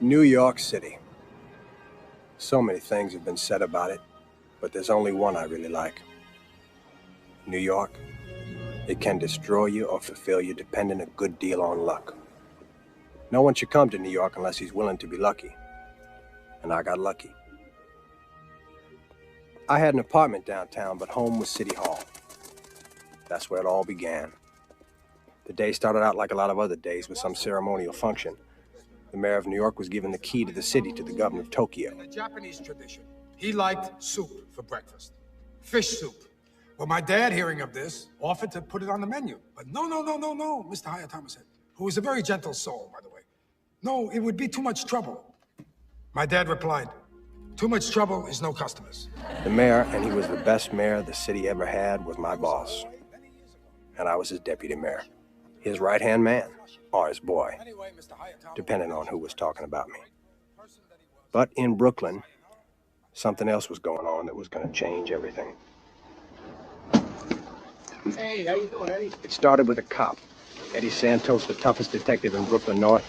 New York City. So many things have been said about it, but there's only one I really like. New York, it can destroy you or fulfill you depending a good deal on luck. No one should come to New York unless he's willing to be lucky. And I got lucky. I had an apartment downtown, but home was City Hall. That's where it all began. The day started out like a lot of other days with some ceremonial function. The mayor of New York was given the key to the city to the governor of Tokyo. In a Japanese tradition, he liked soup for breakfast. Fish soup. Well, my dad, hearing of this, offered to put it on the menu. But no, Mr. Hayatama said, who was a very gentle soul, by the way. No, it would be too much trouble. My dad replied, too much trouble is no customers. The mayor, and he was the best mayor the city ever had, was my boss. And I was his deputy mayor. His right-hand man, or his boy, depending on who was talking about me. But in Brooklyn, something else was going on that was going to change everything. Hey, how you doing, Eddie? It started with a cop, Eddie Santos, the toughest detective in Brooklyn North.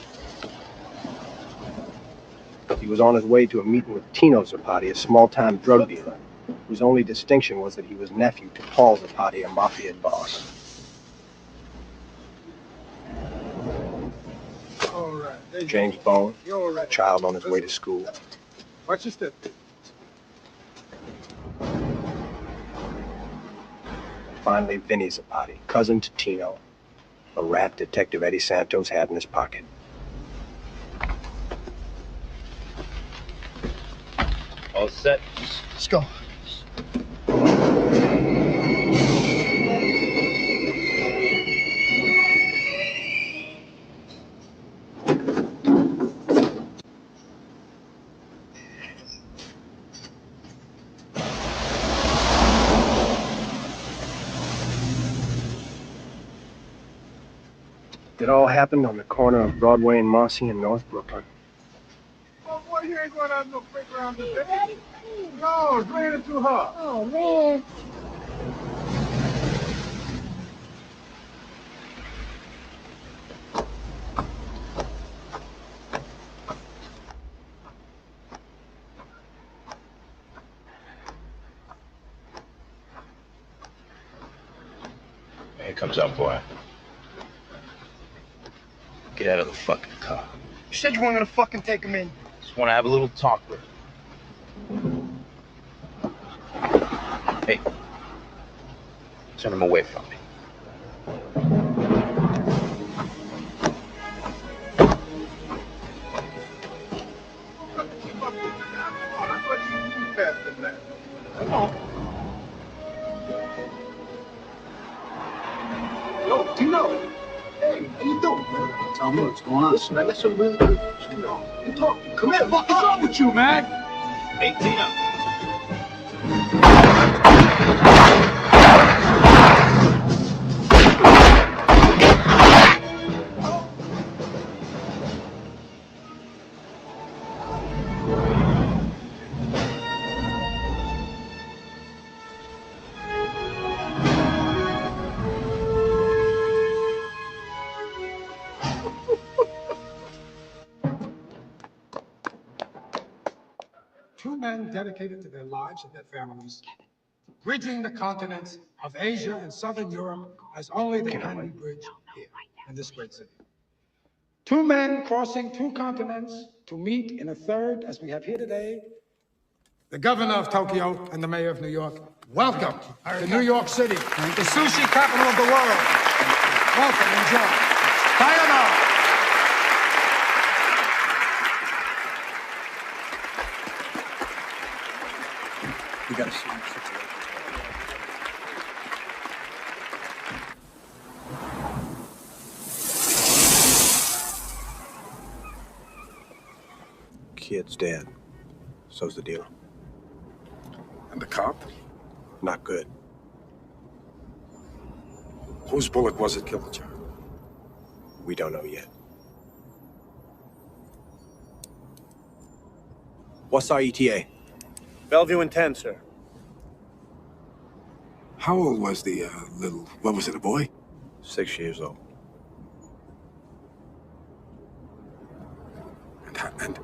He was on his way to a meeting with Tino Zapati, a small-time drug dealer, whose only distinction was that he was nephew to Paul Zapati, a mafia boss. All right. James Bone, a child on his way to school. Watch your step. Finally, Vinny Zapati, cousin to Tino, a rat Detective Eddie Santos had in his pocket. All set. Let's go. It all happened on the corner of Broadway and Marcy in North Brooklyn. Oh, boy, you ain't going out no playground today. No, it's raining too hard. Oh, man. Here comes our boy. Get out of the fucking car. You said you weren't gonna fucking take him in. Just want to have a little talk with him. Hey, turn him away from me. Come on. Yo, Tino. Hey, how you doing, man? Tell me what's going on. Listen, man, that's some really good. You know, you talk. Come here, what's wrong with you, man? Hey, Tina. Two men dedicated to their lives and their families, bridging the continents of Asia and Southern Europe as only they can be bridged here in this great city. Two men crossing two continents to meet in a third, as we have here today, the governor of Tokyo and the mayor of New York. Welcome to New York City, the sushi capital of the world. Welcome, enjoy. Sayonara. We got a serious situation. Kid's dead. So's the dealer. And the cop? Not good. Whose bullet was it killed the child? We don't know yet. What's our ETA? Bellevue and 10, sir. How old was the little, what was it, a boy? 6 years old. And And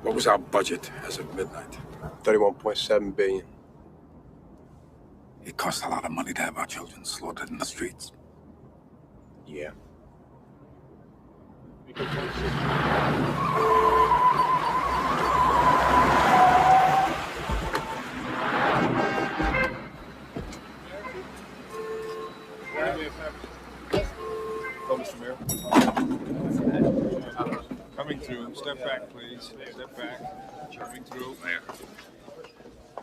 what was our budget as of midnight? 31.7 billion. It costs a lot of money to have our children slaughtered in the streets. Yeah. Oh, Mr. Mayor. Coming through. Step back, please. Step back. Coming through. Mayor.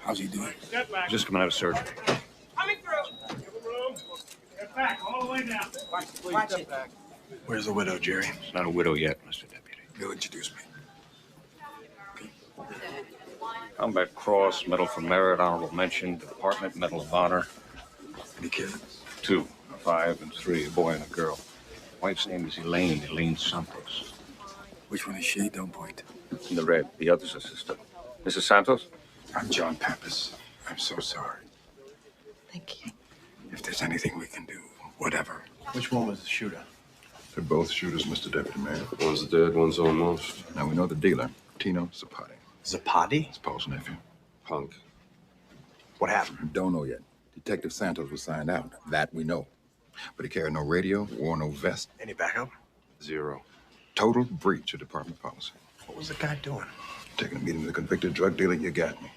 How's he doing? Step back. Just coming out of surgery. Coming through. Give him room. Step back. All the way down. Please step back. Where's the widow, Jerry? She's not a widow yet, Mr. Deputy. You'll introduce me. Combat Cross, Medal for Merit, Honorable Mention, Department Medal of Honor. Any kids? 2, 5, and 3, a boy and a girl. Wife's name is Elaine Santos. Which one is she? Don't point. In the red, the other's a sister. Mrs. Santos? I'm John Pappas. I'm so sorry. Thank you. If there's anything we can do, whatever. Which one was the shooter? They're both shooters, Mr. Deputy Mayor. One's dead, one's almost. Now we know the dealer, Tino Zapati. Zapati? It's Paul's nephew. Punk. What happened? We don't know yet. Detective Santos was signed out. That we know. But he carried no radio, wore no vest. Any backup? 0. Total breach of department policy. What was the guy doing? Taking a meeting with a convicted drug dealer, you got me.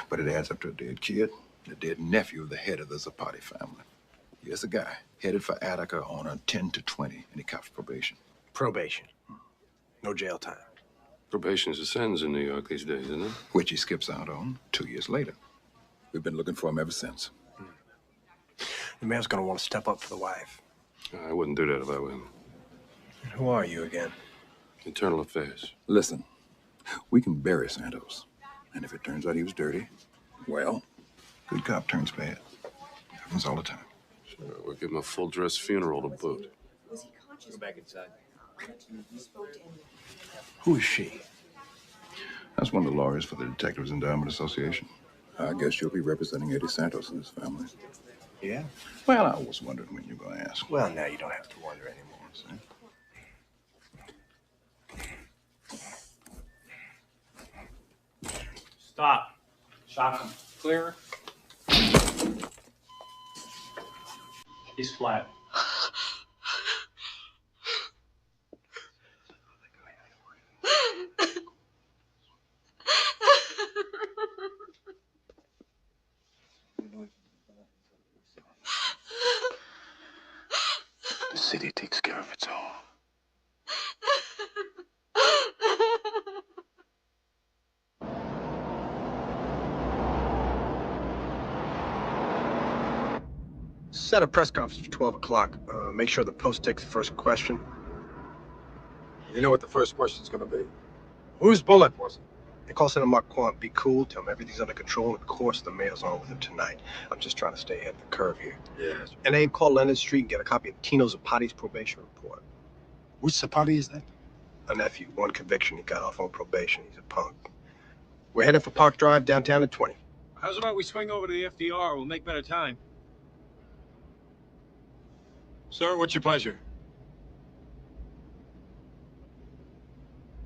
But it adds up to a dead kid, the dead nephew of the head of the Zapati family. Here's a guy headed for Attica on a 10 to 20, and he cops probation. Probation. No jail time. Probation's a sentence in New York these days, isn't it? Which he skips out on 2 years later. We've been looking for him ever since. The mayor's gonna want to step up for the wife. I wouldn't do that if I were him. And who are you again? Internal Affairs. Listen, we can bury Santos. And if it turns out he was dirty, well, good cop turns bad. Happens all the time. Sure, we'll give him a full-dress funeral to boot. Go back inside. Who is she? That's one of the lawyers for the Detectives Endowment Association. I guess you'll be representing Eddie Santos and his family. Yeah? Well, I was wondering when you were going to ask. Well, now you don't have to wonder anymore. Stop. Shotgun. Clear. He's flat. The city takes care of its own. Set a press conference for 12 o'clock. Make sure the Post takes the first question. You know what the first question's gonna be. Whose bullet was it? They call Senator Marquand. Be cool. Tell him everything's under control. Of course, the mayor's on with him tonight. I'm just trying to stay ahead of the curve here. Yes. And aim, call Leonard Street and get a copy of Tino Zapati's probation report. Which Zapati is that? A nephew, one conviction. He got off on probation. He's a punk. We're heading for Park Drive, downtown at 20. How's about we swing over to the FDR? We'll make better time. Sir, what's your pleasure?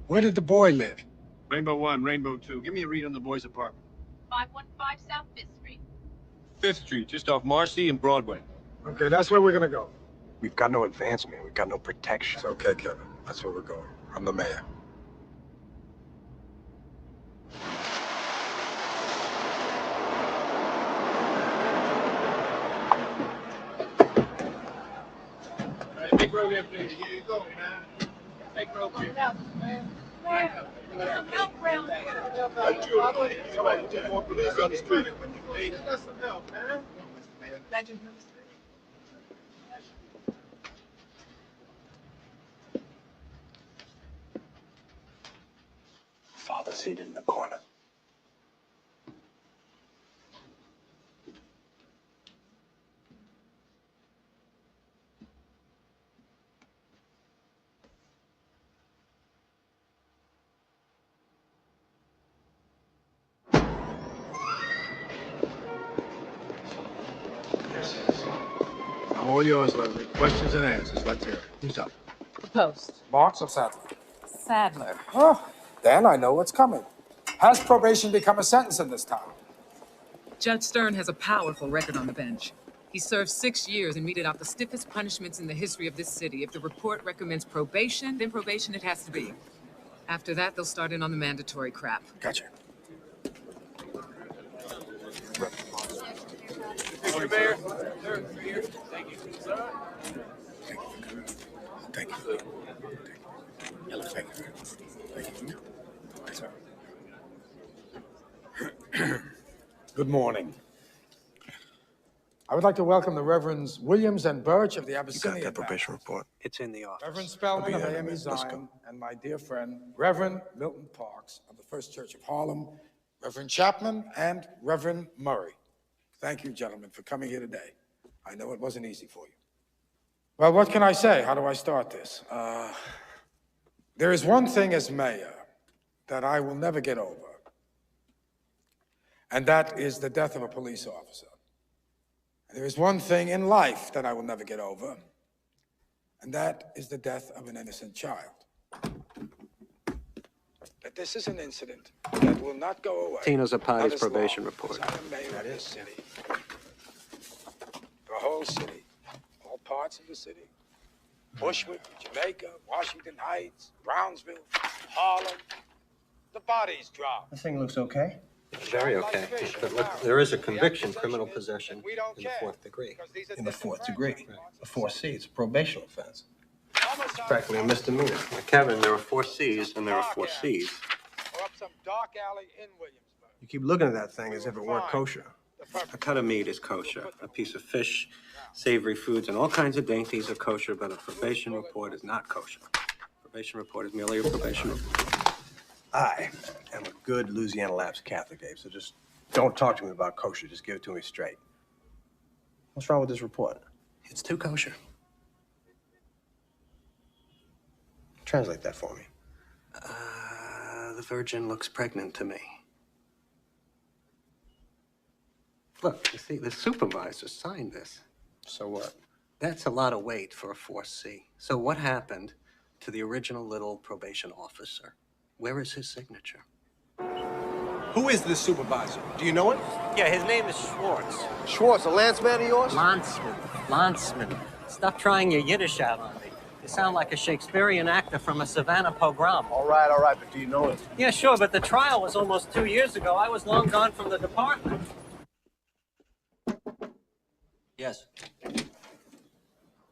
Where did the boy live? Rainbow 1, Rainbow 2. Give me a read on the boy's apartment. 515 South 5th Street. 5th Street, just off Marcy and Broadway. Okay, that's where we're gonna go. We've got no advancement. We've got no protection. It's okay, Kevin. That's where we're going. I'm the mayor. Big road there, please. Here you go, man. Big road, please. Help around More police on the street. Father seated in the corner. I'm all yours, Leslie. Questions and answers. Let's hear it. Who's up? the Post. Marks or Sadler? Sadler. Oh, Then I know what's coming. Has probation become a sentence in this town? Judge Stern has a powerful record on the bench. He served 6 years and meted out the stiffest punishments in the history of this city. If the report recommends probation, then probation it has to be. After that, they'll start in on the mandatory crap. Gotcha. Mr. Mayor, sir, here. Thank you, sir. Thank you. Thank you. Thank you. Good morning. I would like to welcome the Reverends Williams and Birch of the You Abyssinian got that probation report? It's in the office. Reverend Spellman of I'll be there in a AME minute. Let's Zion, and my dear friend, Reverend Milton Parks of the First Church of Harlem, Reverend Chapman, and Reverend Murray. Thank you, gentlemen, for coming here today. I know it wasn't easy for you. Well, what can I say? How do I start this? There is one thing as mayor that I will never get over, and that is the death of a police officer. There is one thing in life that I will never get over, and that is the death of an innocent child. But this is an incident that will not go away. Tino Zapati's not as probation long report. as I am mayor of this city. The whole city, all parts of the city. Bushwick, Jamaica, Washington Heights, Brownsville, Harlem. The bodies drop. This thing looks okay. Very okay. But look, there is a conviction, criminal possession in the fourth degree. In the fourth degree. A 4C, it's a probation offense. It's practically a misdemeanor. Now, Kevin, there are 4 C's and there are 4 C's. Or up some dark alley in Williamsburg. You keep looking at that thing as if it weren't kosher. A cut of meat is kosher. A piece of fish, savory foods, and all kinds of dainties are kosher, but a probation report is not kosher. Probation report is merely a probation report. I am a good Louisiana lapsed Catholic, Dave, so just don't talk to me about kosher. Just give it to me straight. What's wrong with this report? It's too kosher. Translate that for me. The Virgin looks pregnant to me. Look, you see, the supervisor signed this. So what? That's a lot of weight for a 4C. So what happened to the original little probation officer? Where is his signature? Who is this supervisor? Do you know him? Yeah, his name is Schwartz. Schwartz, a landsman of yours? Landsman. Stop trying your Yiddish out on me. You sound like a Shakespearean actor from a Savannah pogrom. All right, but do you know him? Yeah, sure, but the trial was almost 2 years ago. I was long gone from the department. Yes.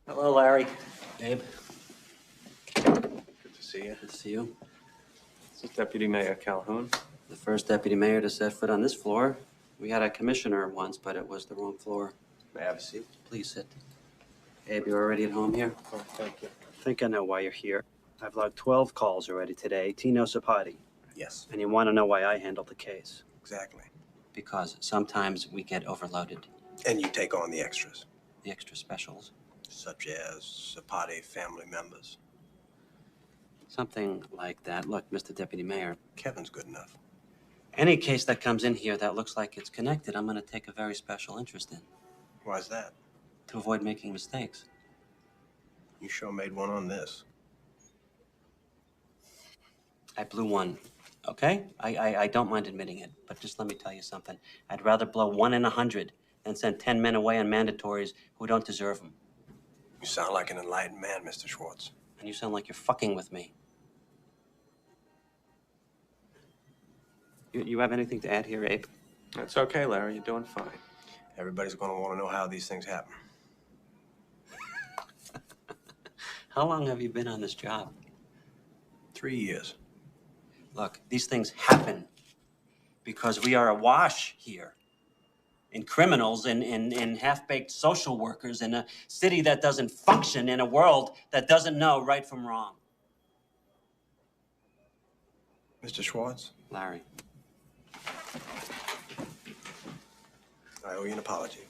Hello, Larry. Abe. Good to see you. Good to see you. This is Deputy Mayor Calhoun. The first deputy mayor to set foot on this floor. We had a commissioner once, but it was the wrong floor. May I have a seat? Please sit. Abe, you're already at home here? Oh, thank you. I think I know why you're here. I've logged 12 calls already today. Tino Zapati. Yes. And you want to know why I handled the case? Exactly. Because sometimes we get overloaded. And you take on the extras. The extra specials. Such as Zapati family members. Something like that. Look, Mr. Deputy Mayor. Kevin's good enough. Any case that comes in here that looks like it's connected, I'm going to take a very special interest in. Why's that? To avoid making mistakes. You sure made one on this. I blew one, okay? I don't mind admitting it, but just let me tell you something. I'd rather blow 1 in 100 than send 10 men away on mandatories who don't deserve them. You sound like an enlightened man, Mr. Schwartz. And you sound like you're fucking with me. You have anything to add here, Abe? That's okay, Larry. You're doing fine. Everybody's going to want to know how these things happen. How long have you been on this job? 3 years. Look, these things happen because we are awash here in criminals, in half-baked social workers, in a city that doesn't function, in a world that doesn't know right from wrong. Mr. Schwartz? Larry. I owe you an apology.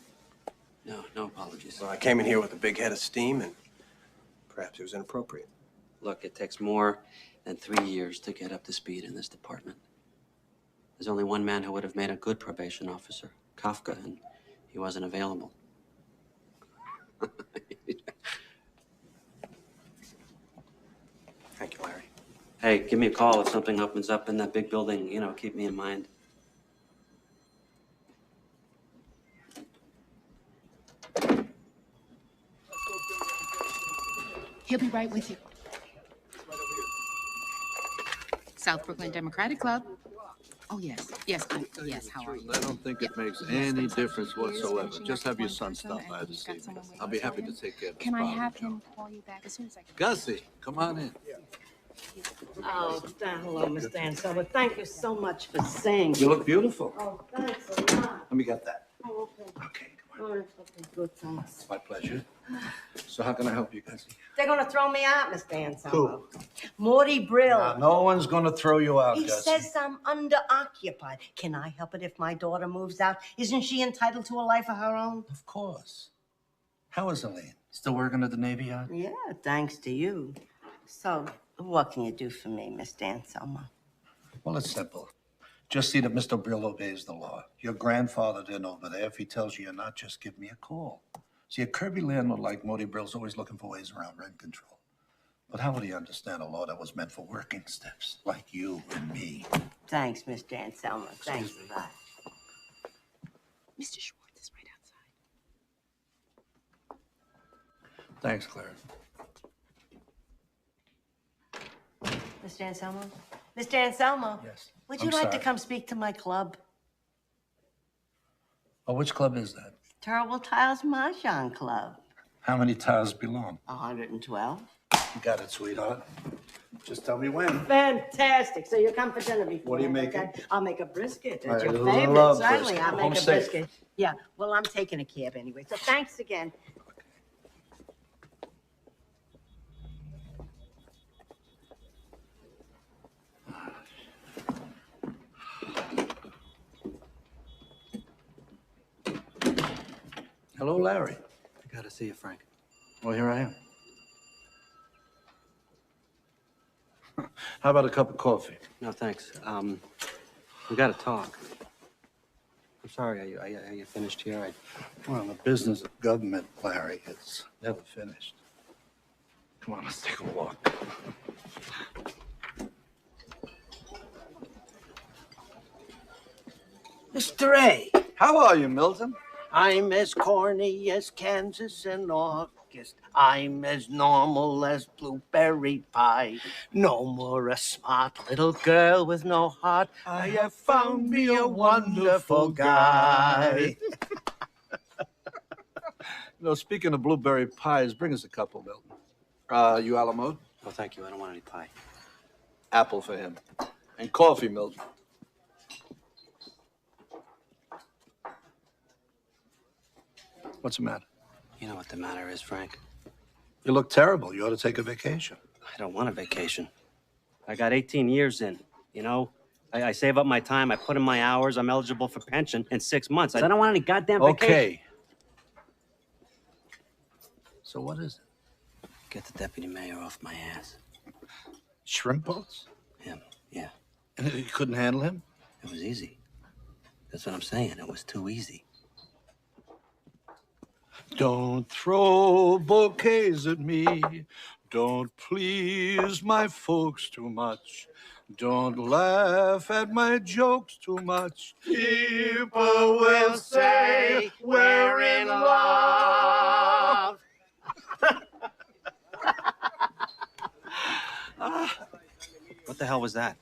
No apologies. Well, I came in here with a big head of steam, and perhaps it was inappropriate. Look, it takes more than 3 years to get up to speed in this department. There's only one man who would have made a good probation officer, Kafka, and he wasn't available. Thank you, Larry. Hey, give me a call if something opens up in that big building. You know, keep me in mind. He'll be right with you. South Brooklyn Democratic Club. Oh, yes. Yes, yes. How are you? I don't think it makes any difference whatsoever. Just have your son stop by this evening. I'll be happy to take care of this Can I problem, have John. him call you back as soon as I can? Gussie, come on in. Oh, hello, Mr. Anselmo. Thank you so much for singing. You look beautiful. Oh, thanks a lot. Let me get that. Oh, okay. Okay, come on. Oh, okay, good, thanks. It's my pleasure. So how can I help you, Gussie? They're going to throw me out, Mr. Anselmo. Morty Brill. No one's going to throw you out, He Gussie. says I'm underoccupied. Can I help it if my daughter moves out? Isn't she entitled to a life of her own? Of course. How is Elaine? Still working at the Navy Yard? Yeah, thanks to you. So, what can you do for me, Mr. Anselmo? Well, it's simple. Just see that Mr. Brill obeys the law. Your grandfather in over there. If he tells you you're not, just give me a call. See, a Kirby landlord like Morty Brill's always looking for ways around rent control. But how would he understand a law that was meant for working stiffs like you and me? Thanks, Mr. Anselmo. Thanks for that. Mr. Schwartz is right outside. Thanks, Claire. Mr. Anselmo? Mr. Anselmo? Yes. Would you I'm like to sorry. come speak to my club? Oh, which club is that? Terrible Tiles Mahjong Club. How many tiles belong? 112. You got it, sweetheart. Just tell me when. Fantastic. So you come for dinner before. What are you then, making? okay? I'll make a brisket. I That's your love favorite. Certainly, brisket. I'll Home make a safe. brisket. Yeah, well, I'm taking a cab anyway. So thanks again. Hello, Larry. I gotta see you, Frank. Well, here I am. How about a cup of coffee? No, thanks. We gotta talk. I'm sorry. Are you finished here? Well, the business of government, Larry, it's never finished. Come on, let's take a walk. Mr. A, How are you, Milton? I'm as corny as Kansas in August. I'm as normal as blueberry pie. No more a smart little girl with no heart. I have found me a wonderful guy. You know, speaking of blueberry pies, bring us a couple, Milton. You Alamo? Oh, thank you. I don't want any pie. Apple for him. And coffee, Milton. What's the matter? You know what the matter is, Frank. You look terrible. You ought to take a vacation. I don't want a vacation. I got 18 years in, you know? I save up my time. I put in my hours. I'm eligible for pension in 6 months. I don't want any goddamn vacation. Okay. So what is it? Get the deputy mayor off my ass. Shrimp boats? Him, yeah. And you couldn't handle him? It was easy. That's what I'm saying. It was too easy. Don't throw bouquets at me. Don't please my folks too much. Don't laugh at my jokes too much. People will say we're in love. What the hell was that?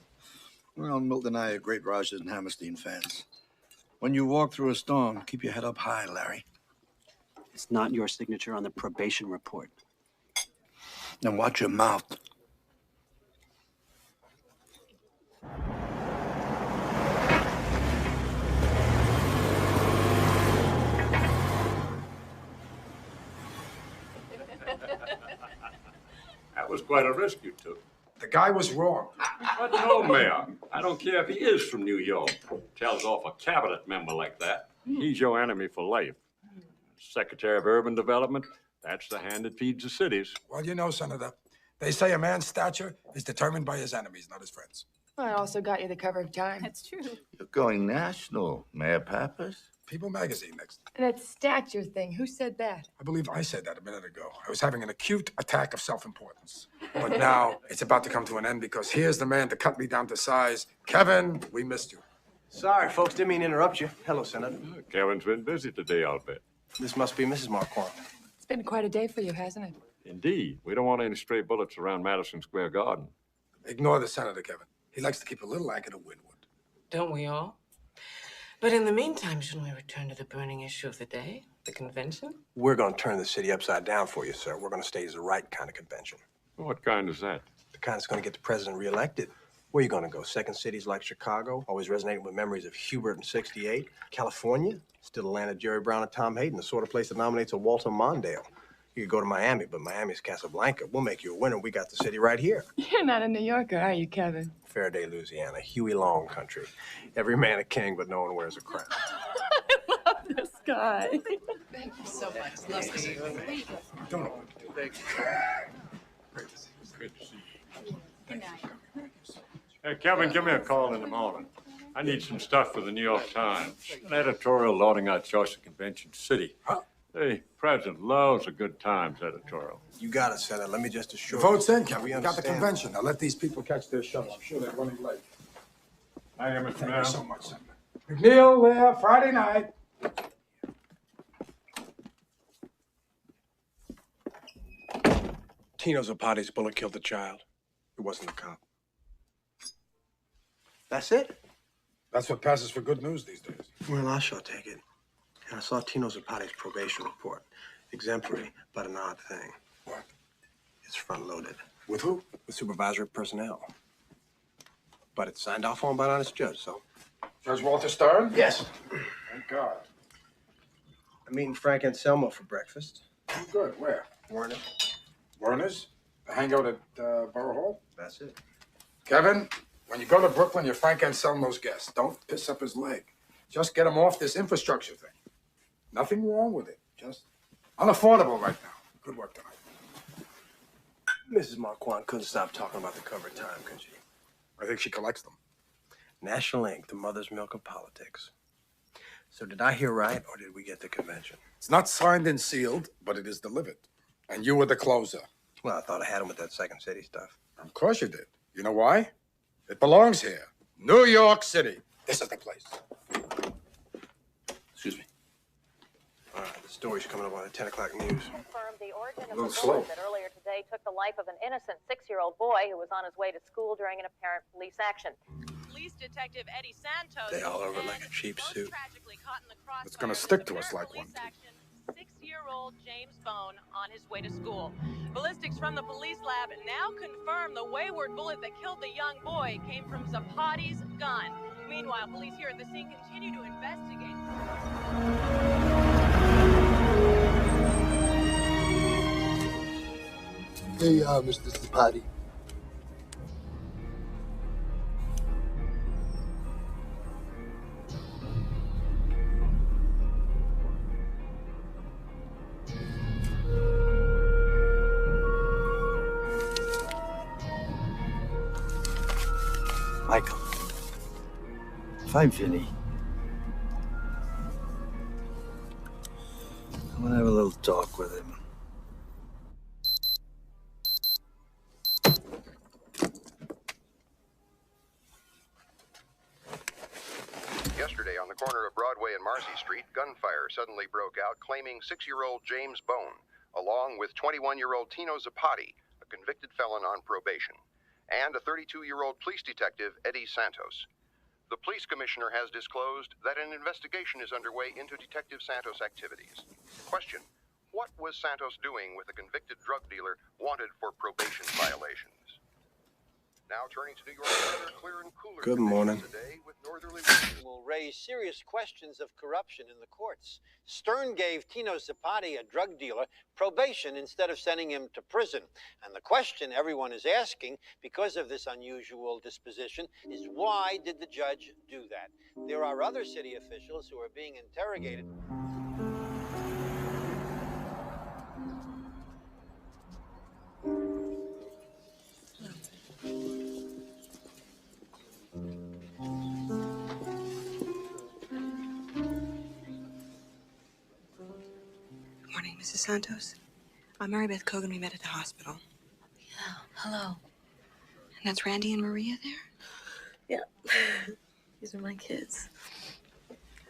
Well, Milton and I are great Rogers and Hammerstein fans. When you walk through a storm, keep your head up high, Larry. It's not your signature on the probation report. Then watch your mouth. That was quite a risk you took. The guy was wrong. But no, Mayor. I don't care if he is from New York. Tells off a cabinet member like that. He's your enemy for life. Secretary of Urban Development, that's the hand that feeds the cities. Well, you know, Senator, they say a man's stature is determined by his enemies, not his friends. I also got you the cover of Time. That's true. You're going national, Mayor Pappas. People magazine next. And that stature thing, who said that? I believe I said that a minute ago. I was having an acute attack of self-importance. But now it's about to come to an end because here's the man to cut me down to size. Kevin, we missed you. Sorry, folks. Didn't mean to interrupt you. Hello, Senator. Kevin's been busy today, I'll bet. This must be Mrs. Marquand. It's been quite a day for you, hasn't it? Indeed. We don't want any stray bullets around Madison Square Garden. Ignore the senator, Kevin. He likes to keep a little anchor to windward. Don't we all? But in the meantime, shouldn't we return to the burning issue of the day, the convention? We're going to turn the city upside down for you, sir. We're going to stage the right kind of convention. What kind is that? The kind that's going to get the president reelected. Where are you going to go? Second cities like Chicago, always resonating with memories of Hubert in '68. California, still the land of Jerry Brown and Tom Hayden, the sort of place that nominates a Walter Mondale. You could go to Miami, but Miami's Casablanca. We'll make you a winner. We got the city right here. You're not a New Yorker, are you, Kevin? Faraday, Louisiana, Huey Long country. Every man a king, but no one wears a crown. I love this guy. Thank you so much. Love to see you. Don't know what to do. Thank you. Great to see you. Good to see you. Good night. Hey, Kevin, give me a call in the morning. I need some stuff for the New York Times. An editorial lauding our choice of Convention City. Hey, President loves a good Times editorial. You got it, Senator. Let me just assure The you. vote's in, Kevin. We got the understand. convention. Now let these people catch their shuttle. I'm sure they're running late. I am, Mr. Thank Mayor. you so much, Senator. McNeil there, Friday night. Tino Zapati's bullet killed the child. It wasn't a cop. That's it? That's what passes for good news these days. Well, I shall take it. And I saw Tino Zapati's probation report. Exemplary, but an odd thing. What? It's front-loaded. With who? With supervisory personnel. But it's signed off on by an honest judge, so. Judge Walter Stern? Yes. Thank God. I'm meeting Frank and Selma for breakfast. Good. Where? Warner. Werner's? The hangout at Borough Hall? That's it. Kevin, when you go to Brooklyn, you're Frank Anselmo's guest. Don't piss up his leg. Just get him off this infrastructure thing. Nothing wrong with it. Just unaffordable right now. Good work tonight. Mrs. Marquand couldn't stop talking about the cover time, could she? I think she collects them. National Ink, the mother's milk of politics. So did I hear right, or did we get the convention? It's not signed and sealed, but it is delivered. And you were the closer. Well, I thought I had him with that Second City stuff. Of course you did. You know why? It belongs here. New York City. This is the place. Excuse me. All right, the story's coming up on the 10 o'clock news. Confirmed the origin of A little the slow. bullet that earlier today took the life of an innocent 6-year-old boy who was on his way to school during an apparent police action. Police detective Eddie Santos. They all over like a cheap suit. It's gonna stick to us like one. 6-year-old James Bone on his way to school. Ballistics from the police lab now confirm the wayward bullet that killed the young boy came from Zapati's gun. Meanwhile, police here at the scene continue to investigate. Hey, Mr. Zapati. Michael. Fine, Vinny. I'm gonna have a little talk with him. Yesterday, on the corner of Broadway and Marcy Street, gunfire suddenly broke out, claiming 6-year-old James Bone, along with 21-year-old Tino Zapati, a convicted felon on probation, and a 32-year-old police detective, Eddie Santos. The police commissioner has disclosed that an investigation is underway into Detective Santos' activities. Question: what was Santos doing with a convicted drug dealer wanted for probation violations? Now turning to New York, weather clear and cooler. Good morning. Today with northerly will raise serious questions of corruption in the courts. Stern gave Tino Zapati, a drug dealer, probation instead of sending him to prison. And the question everyone is asking, because of this unusual disposition, is why did the judge do that? There are other city officials who are being interrogated. Good morning, Mrs. Santos. I'm Mary Beth Cogan. We met at the hospital. Hello. And that's Randy and Maria there? Yeah. These are my kids.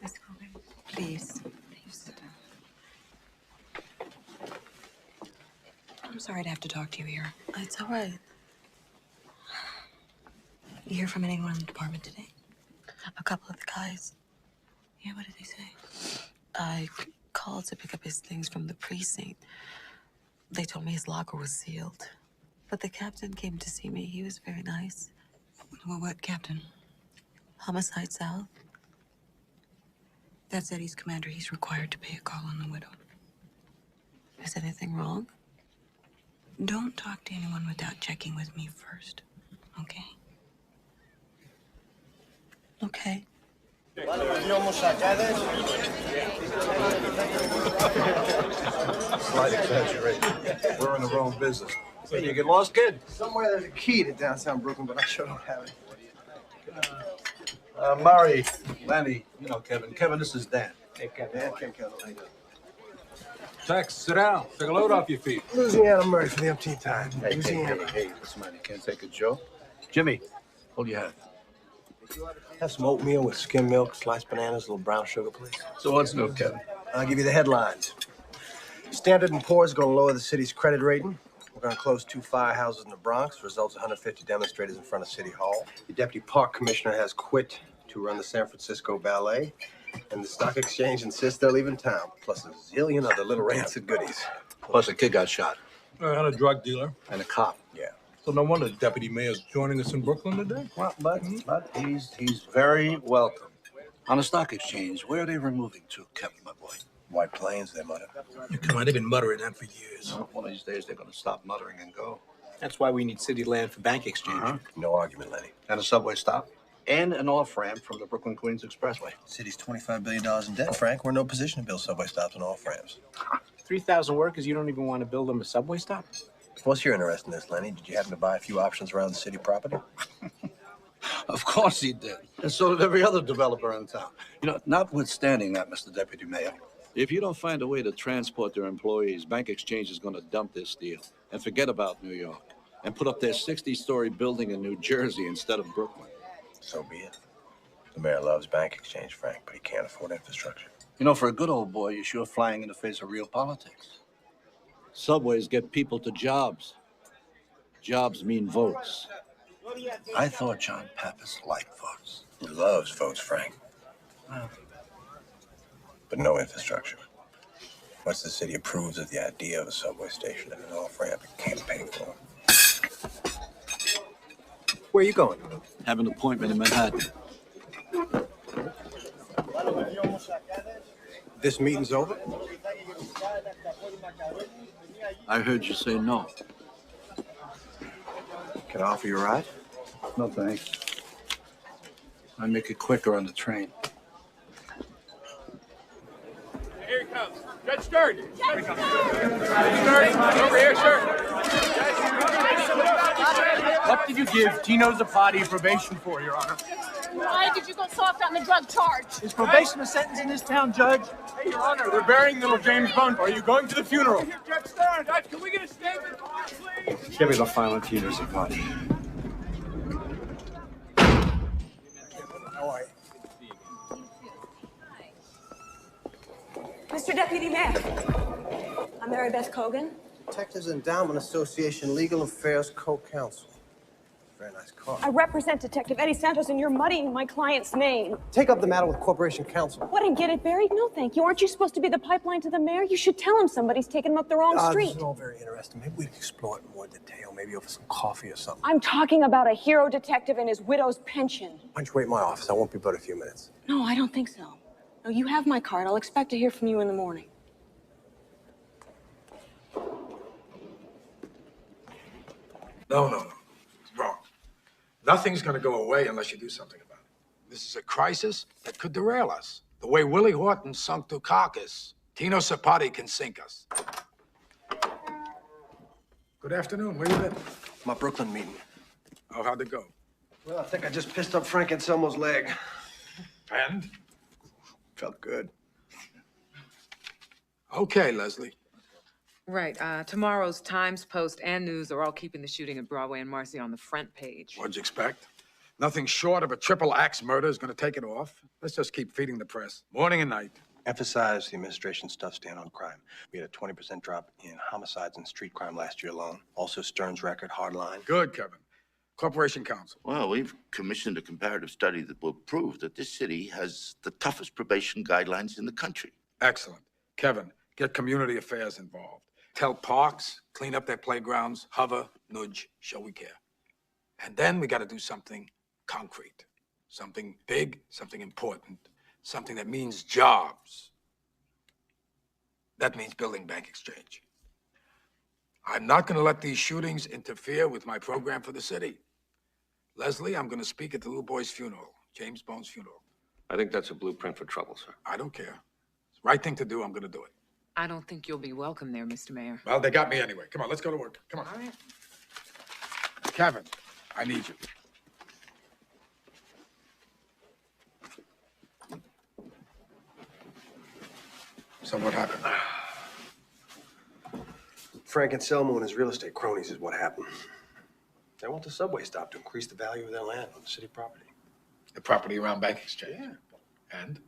Miss Corbin, please. Please. I'm sorry to have to talk to you here. It's all right. You hear from anyone in the department today? A couple of the guys. Yeah, what did they say? I called to pick up his things from the precinct. They told me his locker was sealed. But the captain came to see me. He was very nice. Well, what captain? Homicide South. That's Eddie's commander. He's required to pay a call on the widow. Is anything wrong? Don't talk to anyone without checking with me first, okay? Okay. Slight exaggeration. We're in the wrong business. Hey, you get lost, kid? Somewhere there's a key to downtown Brooklyn, but I sure don't have it. Murray, Lenny, you know Kevin. Kevin, this is Dan. Hey, Kevin. Dan, Kevin. Tex, sit down. Take a load off your feet. Louisiana Murray for the umpteenth time. Hey, Louisiana. this man, you can't take a joke. Jimmy, hold your head. Have some oatmeal with skim milk, sliced bananas, a little brown sugar, please. So what's new, Kevin? I'll give you the headlines. Standard & Poor's is going to lower the city's credit rating. We're going to close 2 firehouses in the Bronx. Results 150 demonstrators in front of City Hall. The deputy park commissioner has quit to run the San Francisco Ballet. And the stock exchange insists they're leaving town, plus a zillion other little rancid goodies. Plus a kid got shot. And a drug dealer. And a cop. Yeah. So no wonder the deputy mayor's joining us in Brooklyn today. Well, but he's very welcome. On the stock exchange, where are they removing to, Kevin, my boy? White Plains, they mutter. Come on, they've been muttering that for years. Well, one of these days, they're going to stop muttering and go. That's why we need city land for bank exchange. No argument, Lenny. And a subway stop. And an off-ramp from the Brooklyn-Queens Expressway. City's $25 billion in debt, Frank. We're in no position to build subway stops and off-ramps. 3,000 workers, you don't even want to build them a subway stop? What's your interest in this, Lenny? Did you happen to buy a few options around the city property? Of course he did. And so did every other developer in town. You know, notwithstanding that, Mr. Deputy Mayor, if you don't find a way to transport their employees, Bank Exchange is going to dump this deal and forget about New York and put up their 60-story building in New Jersey instead of Brooklyn. So be it. The mayor loves Bank Exchange, Frank, but he can't afford infrastructure. You know, for a good old boy, you're sure flying in the face of real politics. Subways get people to jobs. Jobs mean votes. I thought John Pappas liked votes. He loves votes, Frank. But no infrastructure. Once the city approves of the idea of a subway station and an off-ramp, it can't pay for it. Where are you going? Have an appointment in Manhattan. This meeting's over? I heard you say no. Can I offer you a ride? No, thanks. I make it quicker on the train. Here he comes. Judge Stern. Judge Stern, over here, sir. What did you give Tino Zapati probation for, Your Honor? Why did you go soft on the drug charge? Is probation a sentence in this town, Judge? Hey, Your Honor, they're burying little James Bone. Are you going to the funeral? Judge Stern, Judge, can we get a statement, please? Give me the file on Tino Zapati. How are you? Mr. Deputy Mayor, I'm Mary Beth Cogan. Detectives Endowment Association Legal Affairs Co-Counsel. Very nice car. I represent Detective Eddie Santos, and you're muddying my client's name. Take up the matter with Corporation Counsel. What, and get it buried? No, thank you. Aren't you supposed to be the pipeline to the mayor? You should tell him somebody's taking him up the wrong street. This is all very interesting. Maybe we'd explore it in more detail, maybe over some coffee or something. I'm talking about a hero detective and his widow's pension. Why don't you wait in my office? I won't be but a few minutes. No, I don't think so. No, you have my card. I'll expect to hear from you in the morning. No. It's wrong. Nothing's going to go away unless you do something about it. This is a crisis that could derail us. The way Willie Horton sunk Dukakis, Tino Zapati can sink us. Good afternoon. Where you been? My Brooklyn meeting. Oh, how'd it go? Well, I think I just pissed up Frank Anselmo's leg. Right. Tomorrow's Times, Post, and News are all keeping the shooting at Broadway and Marcy on the front page. What'd you expect? Nothing short of a triple axe murder is going to take it off. Let's just keep feeding the press, morning and night. Emphasize the administration stuff stand on crime. We had a 20% drop in homicides and street crime last year alone. Also, Stern's record, hardline. Good, Kevin. Corporation Counsel. Well, we've commissioned a comparative study that will prove that this city has the toughest probation guidelines in the country. Excellent. Kevin, get community affairs involved. Tell parks, clean up their playgrounds, hover, nudge, show we care. And then we got to do something concrete, something big, something important, something that means jobs. That means building bank exchange. I'm not going to let these shootings interfere with my program for the city. Leslie, I'm going to speak at the little boy's funeral, James Bone's funeral. I think that's a blueprint for trouble, sir. I don't care. It's the right thing to do. I'm going to do it. I don't think you'll be welcome there, Mr. Mayor. Well, they got me anyway. Come on, let's go to work. Come on. All right. Kevin, I need you. So what happened? Frank and Selma and his real estate cronies is what happened. They want the subway stop to increase the value of their land on the city property. The property around Bank Exchange? Yeah. And?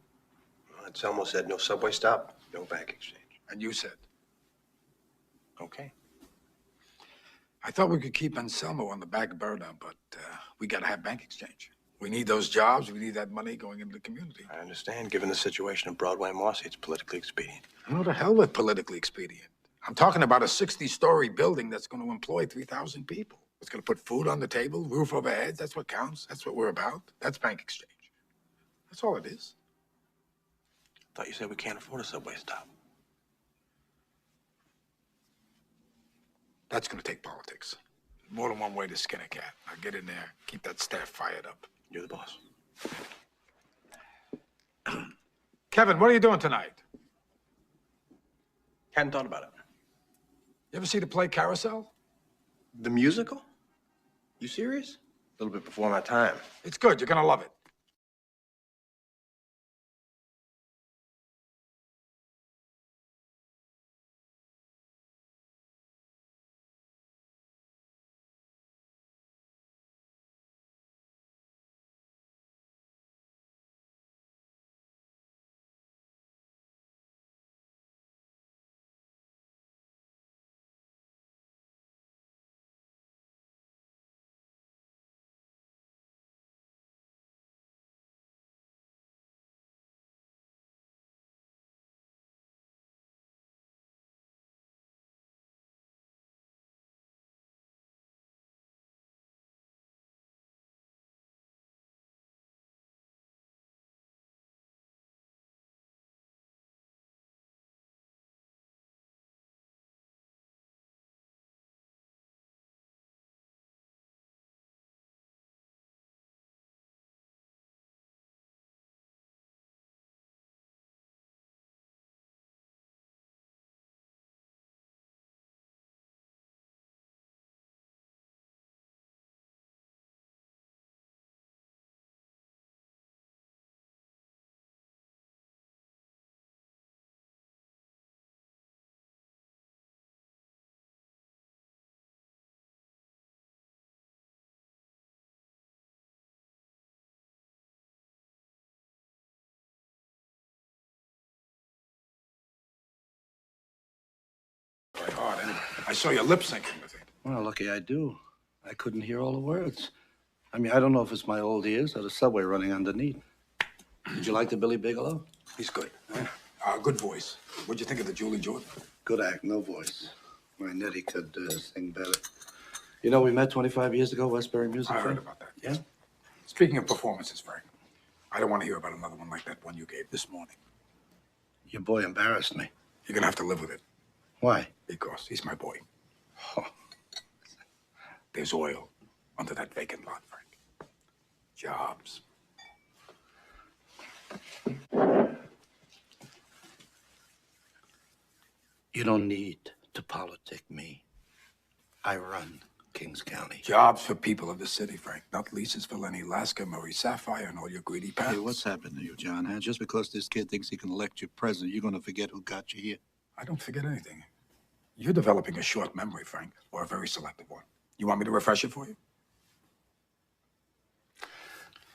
Well, and Selma said no subway stop, no bank exchange. And you said? Okay. I thought we could keep Anselmo on the back burner, but we got to have bank exchange. We need those jobs. We need that money going into the community. I understand. Given the situation of Broadway and Marcy, it's politically expedient. No, to hell with politically expedient. I'm talking about a 60-story building that's going to employ 3,000 people. It's going to put food on the table, roof over heads. That's what counts. That's what we're about. That's bank exchange. That's all it is. I thought you said we can't afford a subway stop. That's going to take politics. More than one way to skin a cat. Now get in there, keep that staff fired up. You're the boss. Kevin, what are you doing tonight? Hadn't thought about it. You ever see the play Carousel? The musical? You serious? A little bit before my time. It's good. You're going to love it. Play hard, anyway. I saw you lip syncing with it. Well, lucky I do. I couldn't hear all the words. I mean, I don't know if it's my old ears or the subway running underneath. Did you like the Billy Bigelow? He's good. Good voice. What'd you think of the Julie Jordan? Good act, no voice. My Nettie could sing better. You know, we met 25 years ago, Westbury Music I Fair. heard about that. Yeah? Speaking of performances, Frank, I don't want to hear about another one like that one you gave this morning. Your boy embarrassed me. You're going to have to live with it. Why? Because he's my boy. Oh. There's oil under that vacant lot, Frank. Jobs. You don't need to politic me. I run Kings County. Jobs for people of the city, Frank. Not leases for Lenny Lasker, Marie Sapphire, and all your greedy pals. Hey, what's happened to you, John? Huh? Just because this kid thinks he can elect you president, you're going to forget who got you here? I don't forget anything. You're developing a short memory, Frank, or a very selective one. You want me to refresh it for you?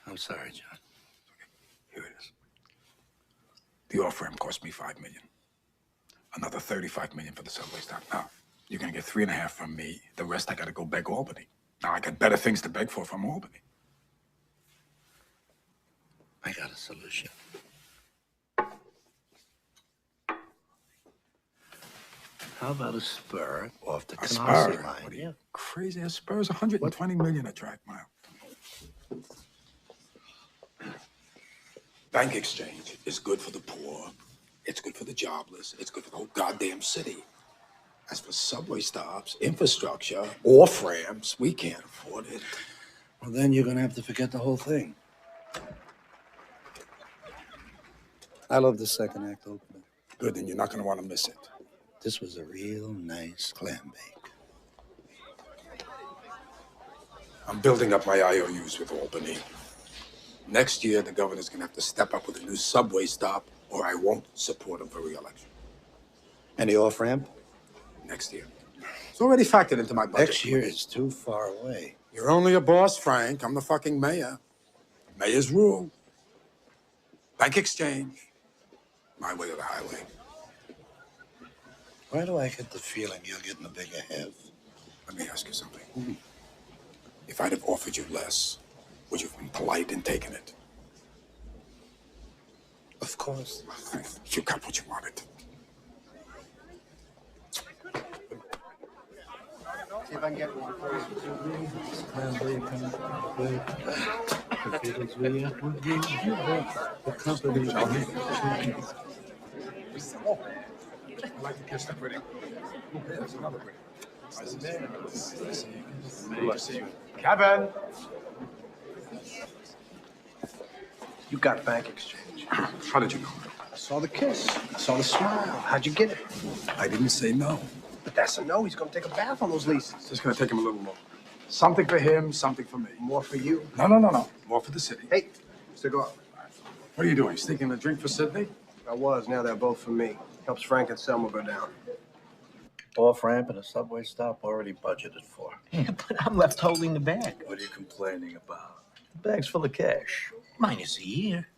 I'm sorry, John. Here it is. The off-ramp cost me $5 million. Another $35 million for the subway stop. Now, you're gonna get 3.5 from me. The rest I gotta go beg Albany. Now, I got better things to beg for from Albany. I got a solution. How about a spur off the A Canarsie spur? line? What are you, crazy? A spur's 120 million a track mile. Bank exchange is good for the poor. It's good for the jobless. It's good for the whole goddamn city. As for subway stops, infrastructure, off-ramps, we can't afford it. Well, then you're gonna have to forget the whole thing. I love the second act opening. Good, then you're not gonna want to miss it. This was a real nice clam bake. I'm building up my IOUs with Albany. Next year, the governor's gonna have to step up with a new subway stop, or I won't support him for re-election. And the off-ramp? Next year. It's already factored into my budget. Next year is too far away. You're only a boss, Frank. I'm the fucking mayor. Mayor's rule. Bank exchange. My way or the highway. Why do I get the feeling you're getting a bigger half? Let me ask you something. If I'd have offered you less, would you have been polite in taking it? Of course. You got what you wanted. See if I can get one for I like to kiss the pretty. There's another pretty. Nice to see you. Kevin! You got bank exchange. How did you know? I saw the kiss. I saw the smile. How'd you get it? I didn't say no. But that's a no. He's gonna take a bath on those leases. It's just gonna take him a little longer. Something for him, something for me. More for you. No. More for the city. Hey, cigar. What are you doing? Sneaking a drink for Sydney? I was. Now they're both for me. Helps Frank and Selma go down. Off-ramp and a subway stop already budgeted for. Yeah, but I'm left holding the bag. What are you complaining about? The bag's full of cash. Minus a year.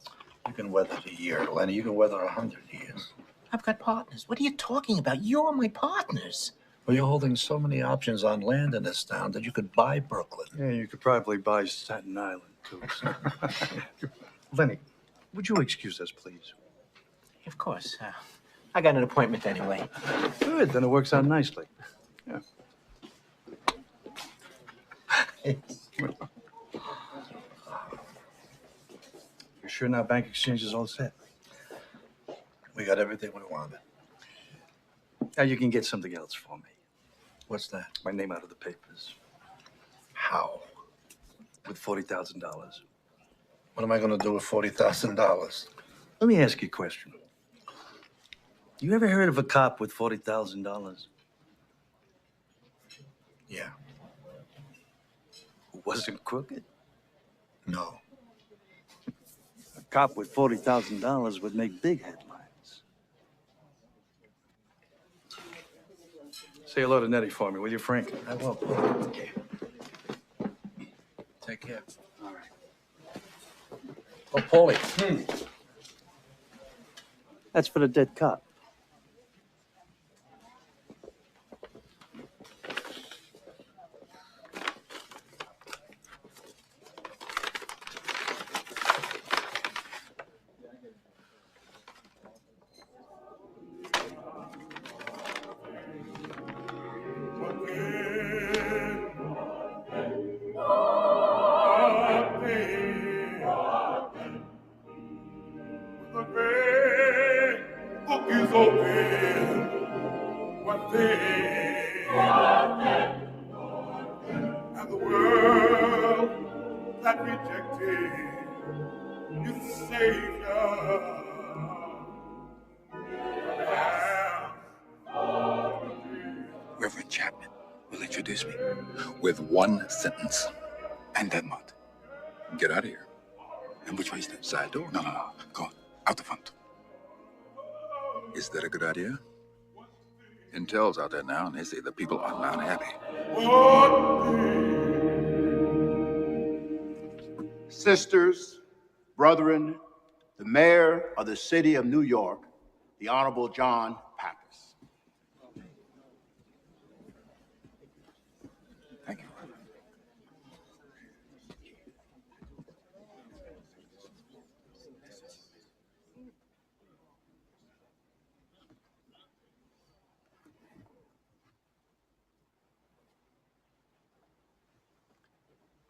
You can weather a year, Lenny. You can weather 100 years. I've got partners. What are you talking about? You're my partners. Well, you're holding so many options on land in this town that you could buy Brooklyn. Yeah, you could probably buy Staten Island, too. So. Lenny, would you excuse us, please? Of course. I got an appointment anyway. Good, then it works out nicely. Yeah. You're sure now bank exchange is all set? We got everything we wanted. Now you can get something else for me. What's that? My name out of the papers. How? With $40,000. What am I going to do with $40,000? Let me ask you a question. You ever heard of a cop with $40,000? Yeah. Who wasn't crooked? No. A cop with $40,000 would make big headlines. Say hello to Nettie for me, will you, Frank? I will. Okay. Take care. All right. Oh, Paulie. That's for the dead cop. And the world that rejected its Savior. Reverend Chapman will introduce me with one sentence. And then what? Get out of here. And which way is that? Side door? No. Go on. Out the front. Is that a good idea? Intel's out there now, and they say the people are not happy. Sisters, brethren, the mayor of the city of New York, the Honorable John Pappas. Thank you.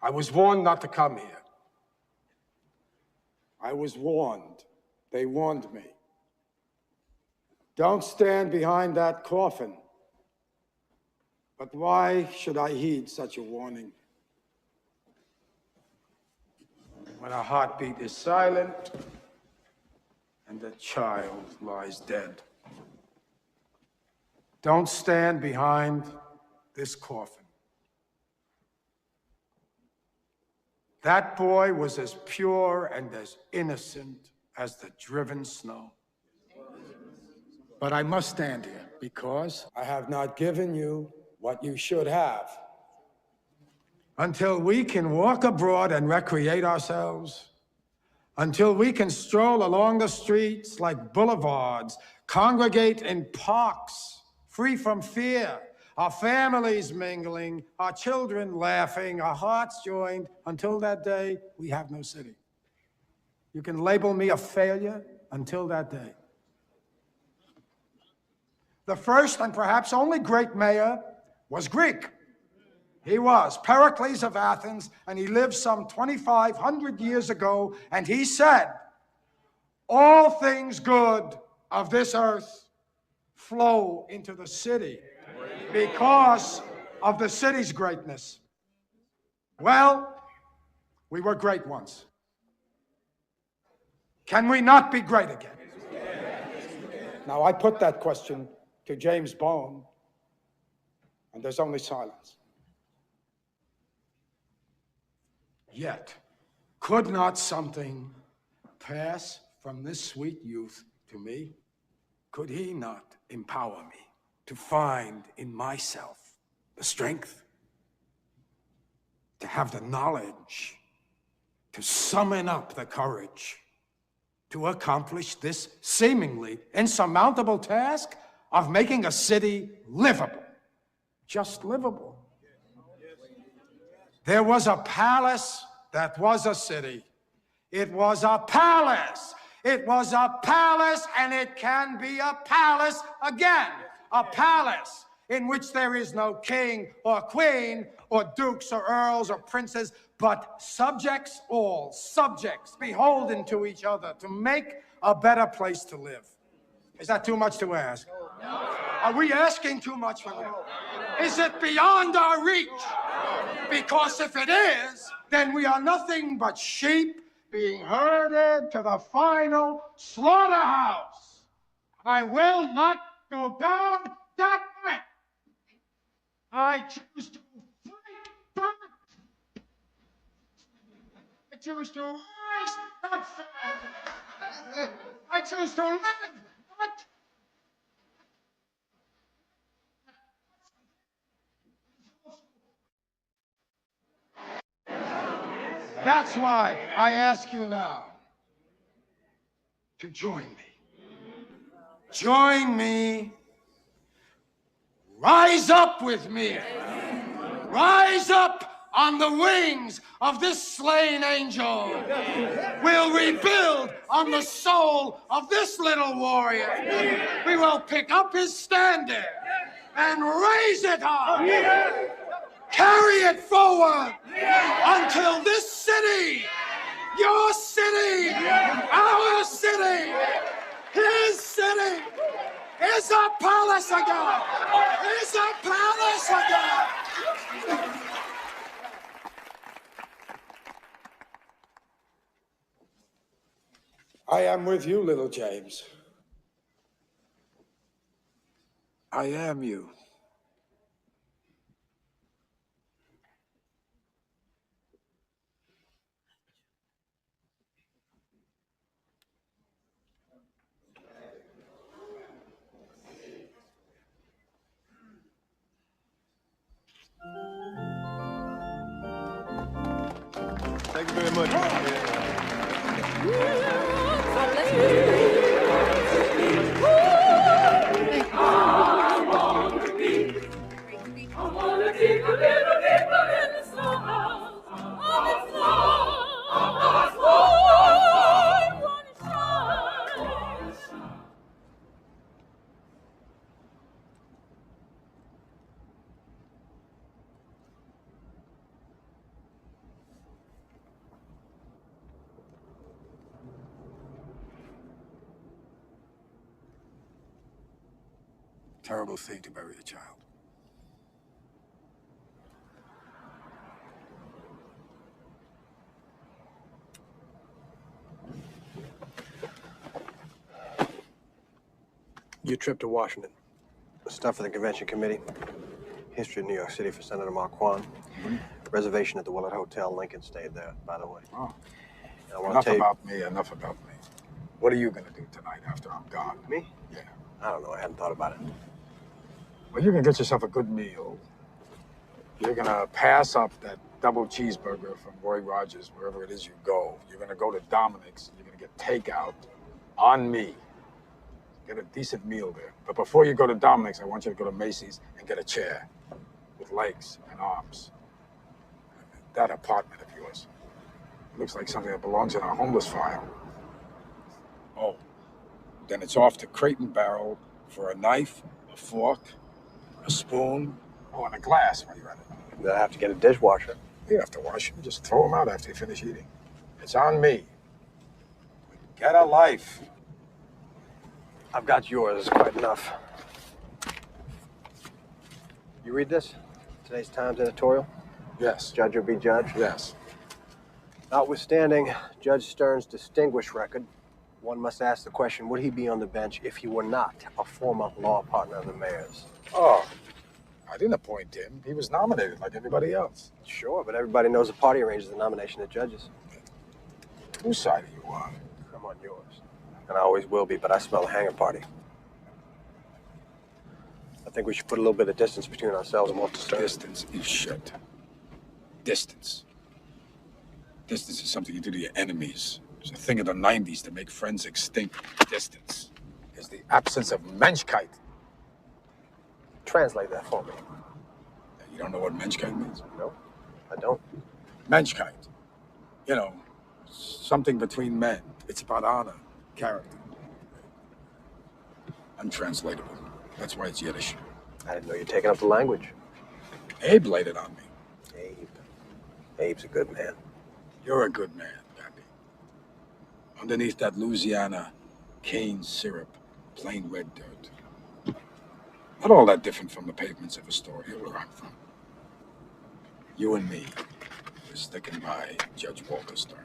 I was warned not to come here. I was warned. They warned me. Don't stand behind that coffin. But why should I heed such a warning? When a heartbeat is silent and a child lies dead. Don't stand behind this coffin. That boy was as pure and as innocent as the driven snow. But I must stand here because I have not given you what you should have. Until we can walk abroad and recreate ourselves, until we can stroll along the streets like boulevards, congregate in parks, free from fear, our families mingling, our children laughing, our hearts joined, until that day, we have no city. You can label me a failure until that day. The first and perhaps only great mayor was Greek. He was Pericles of Athens, and he lived some 2,500 years ago, and he said, all things good of this earth flow into the city because of the city's greatness. Well, we were great once. Can we not be great again? Now, I put that question to James Bone, and there's only silence. Yet, could not something pass from this sweet youth to me? Could he not empower me to find in myself the strength, to have the knowledge, to summon up the courage, to accomplish this seemingly insurmountable task of making a city livable, just livable? There was a palace that was a city. It was a palace. It was a palace, and it can be a palace again. A palace in which there is no king or queen or dukes or earls or princes, but subjects, all subjects, beholden to each other to make a better place to live. Is that too much to ask? Are we asking too much from them? Is it beyond our reach? Because if it is, then we are nothing but sheep being herded to the final slaughterhouse. I will not go down that way. I choose to fight back. I choose to rise, not fall. I choose to live, not. That's why I ask you now to join me. Join me. Rise up with me. Rise up on the wings of this slain angel. We'll rebuild on the soul of this little warrior. We will pick up his standard and raise it high. Carry it forward until this city, your city, our city, his city, is a palace again. Is a palace again. I am with you, little James. I am you. Thank you very much. Terrible thing to bury a child. Your trip to Washington. Stuff for the convention committee. History of New York City for Senator Marquand. Reservation at the Willard Hotel. Lincoln stayed there, by the way. Oh. I want Enough to tell you... about me, enough about me. What are you going to do tonight after I'm gone? Me? Yeah. I don't know. I hadn't thought about it. Well, you can get yourself a good meal. You're going to pass up that double cheeseburger from Roy Rogers wherever it is you go. You're going to go to Dominic's. You're going to get takeout on me. Get a decent meal there. But before you go to Dominic's, I want you to go to Macy's and get a chair with legs and arms. That apartment of yours looks like something that belongs in our homeless file. Oh, then it's off to Crate and Barrel for a knife, a fork, a spoon, and a glass when you're at it. Then I have to get a dishwasher. You have to wash them. Just throw them out after you finish eating. It's on me. Get a life. I've got yours. It's quite enough. You read this? Today's Times editorial? Yes. Judge or be judged? Yes. Notwithstanding Judge Stern's distinguished record, one must ask the question, would he be on the bench if he were not a former law partner of the mayor's? Oh, I didn't appoint him. He was nominated like everybody else. Sure, but everybody knows the party arranges the nomination of judges. Whose side are you on? I'm on yours. And I always will be, but I smell a hanger party. I think we should put a little bit of distance between ourselves and Walter Stern. Distance is shit. Distance. Distance is something you do to your enemies. It's a thing of the 90s to make friends extinct. Distance is the absence of Menschkeit. Translate that for me. You don't know what Menschkeit means? No, I don't. Menschkeit. You know, something between men. It's about honor, character. Untranslatable. That's why it's Yiddish. I didn't know you're taking up the language. Abe laid it on me. Abe's a good man. You're a good man, Pappy. Underneath that Louisiana cane syrup, plain red dirt. Not all that different from the pavements of Astoria, where I'm from. You and me, we're sticking by Judge Walter Stern.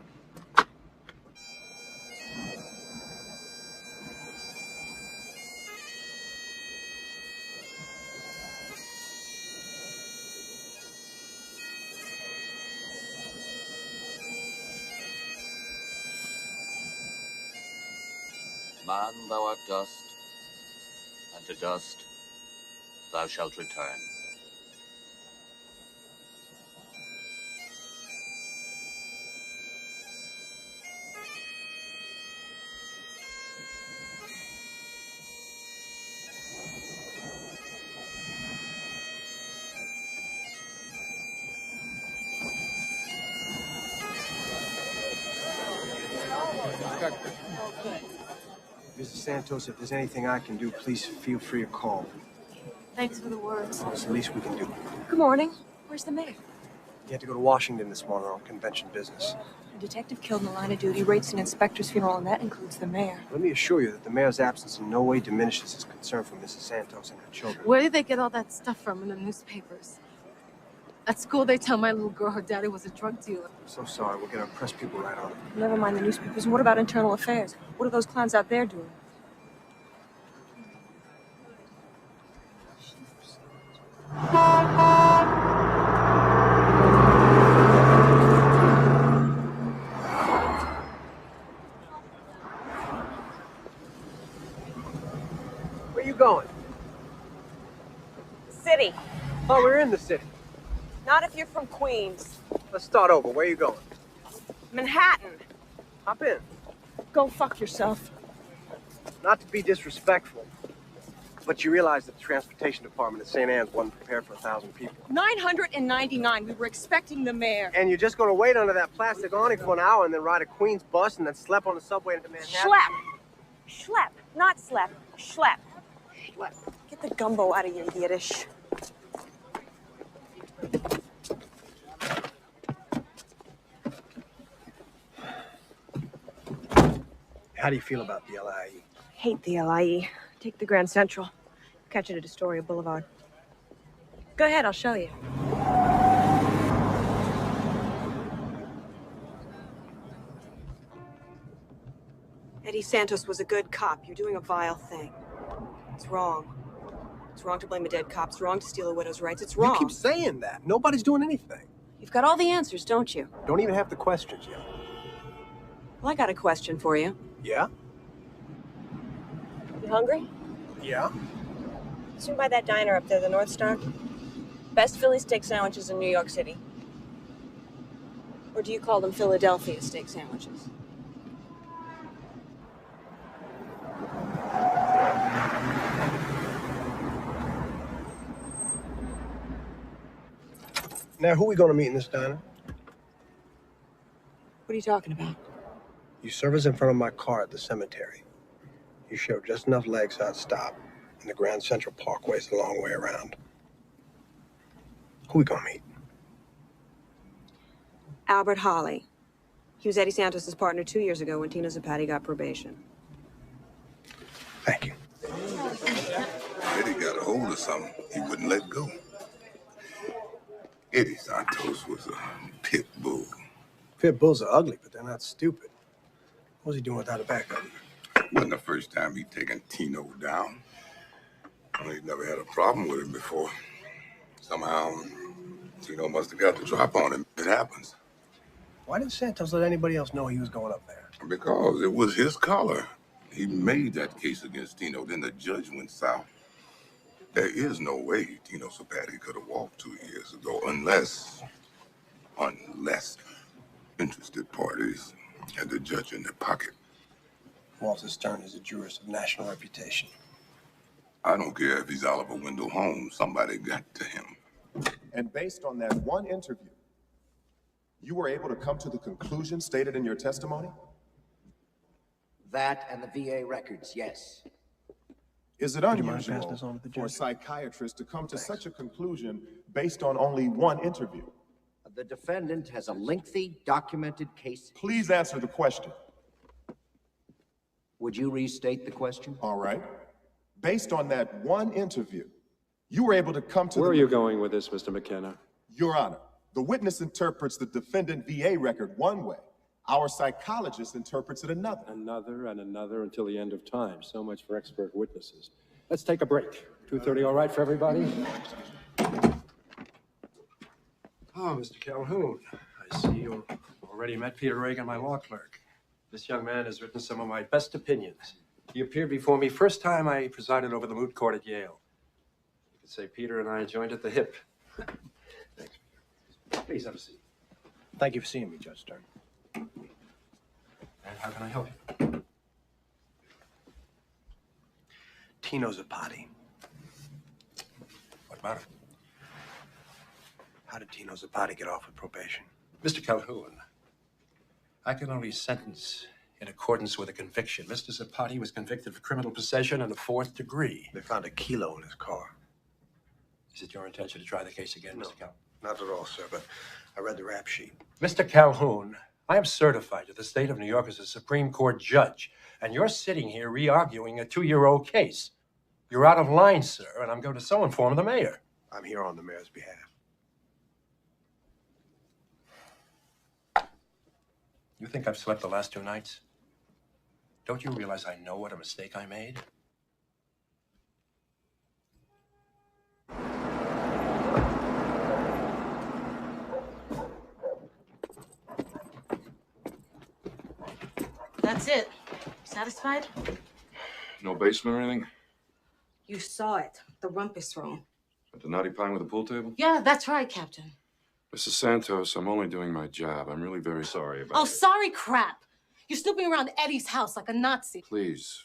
Man, thou art dust, and to dust thou shalt return. Mrs. Santos, if there's anything I can do, please feel free to call. Thanks for the words. It's the least we can do. Good morning. Where's the mayor? He had to go to Washington this morning on convention business. A detective killed in the line of duty, rates an inspector's funeral, and that includes the mayor. Let me assure you that the mayor's absence in no way diminishes his concern for Mrs. Santos and her children. Where did they get all that stuff from in the newspapers? At school, they tell my little girl her daddy was a drug dealer. I'm so sorry. We'll get our press people right on it. Never mind the newspapers. And what about internal affairs? What are those clowns out there doing? Where you going? City. Oh, we're in the city. Not if you're from Queens. Let's start over. Where you going? Manhattan. Hop in. Go fuck yourself. Not to be disrespectful, but you realize that the transportation department at St. Anne's wasn't prepared for 1,000 people. 999. We were expecting the mayor. And you're just going to wait under that plastic awning for an hour and then ride a Queens bus and then schlep on the subway into Manhattan? Schlep, not slep. Schlep. Get the gumbo out of your Yiddish. How do you feel about the LIE? Hate the LIE. Take the Grand Central. Catch it at Astoria Boulevard. Go ahead, I'll show you. Eddie Santos was a good cop. You're doing a vile thing. It's wrong. It's wrong to blame a dead cop. It's wrong to steal a widow's rights. It's wrong. You keep saying that. Nobody's doing anything. You've got all the answers, don't you? Don't even have the questions yet. Well, I got a question for you. Yeah? You hungry? Yeah? Swing by that diner up there, the North Star. Best Philly steak sandwiches in New York City. Or do you call them Philadelphia steak sandwiches? Now, who are we going to meet in this diner? What are you talking about? You serve us in front of my car at the cemetery. You show just enough legs so I'd stop, and the Grand Central Parkway's a long way around. Who we going to meet? Albert Hawley. He was Eddie Santos' partner 2 years ago when Tino Zapati got probation. Thank you. Eddie got a hold of something he wouldn't let go. Eddie Santos was a pit bull. Pit bulls are ugly, but they're not stupid. What was he doing without a backup? Wasn't the first time he'd taken Tino down. Well, he'd never had a problem with him before. Somehow, Tino must have got the drop on him. It happens. Why didn't Santos let anybody else know he was going up there? Because it was his collar. He made that case against Tino. Then the judge went south. There is no way Tino Zapati could have walked 2 years ago unless interested parties had the judge in their pocket. Walter Stern is a jurist of national reputation. I don't care if he's Oliver Wendell Holmes. Somebody got to him. And based on that one interview, you were able to come to the conclusion stated in your testimony? That and the VA records, yes. Is it unusual for a psychiatrist to come to such a conclusion based on only one interview? The defendant has a lengthy, documented case. Please answer the question. Would you restate the question? All right. Based on that one interview, you were able to come to Where are you going with this, Mr. McKenna? Your Honor, the witness interprets the defendant VA record one way. Our psychologist interprets it another. Another and another until the end of time. So much for expert witnesses. Let's take a break. 2:30 all right for everybody? Oh, Mr. Calhoun, I see you already met Peter Reagan, my law clerk. This young man has written some of my best opinions. He appeared before me first time I presided over the moot court at Yale. You could say Peter and I joined at the hip. Thanks. Please have a seat. Thank you for seeing me, Judge Stern. And how can I help you? Tino Zapati. What matter? How did Tino Zapati get off with probation? Mr. Calhoun, I can only sentence in accordance with a conviction. Mr. Zapati was convicted of criminal possession in the 4th degree. They found a kilo in his car. Is it your intention to try the case again, Mr. Calhoun? Not at all, sir, but I read the rap sheet. Mr. Calhoun, I am certified to the state of New York as a Supreme Court judge, and you're sitting here re-arguing a 2-year-old case. You're out of line, sir, and I'm going to so inform the mayor. I'm here on the mayor's behalf. You think I've slept the last 2 nights? Don't you realize I know what a mistake I made? That's it. Satisfied? No basement or anything? You saw it. The rumpus room. At the Naughty Pine with a pool table? Yeah, that's right, Captain. Mrs. Santos, I'm only doing my job. I'm really very sorry about Oh, it. sorry crap. You're snooping around Eddie's house like a Nazi. Please.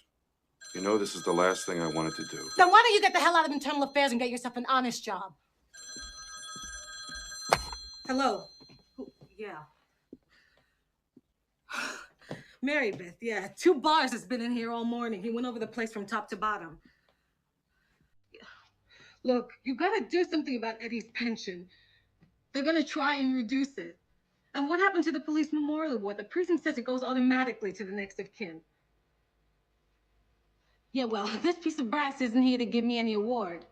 You know this is the last thing I wanted to do. Then why don't you get the hell out of internal affairs and get yourself an honest job? Hello. Yeah. Mary Beth, yeah. 2 bars has been in here all morning. He went over the place from top to bottom. Look, you gotta do something about Eddie's pension. They're gonna try and reduce it. And what happened to the police memorial award? The precinct says it goes automatically to the next of kin. Yeah, well, this piece of brass isn't here to give me any award.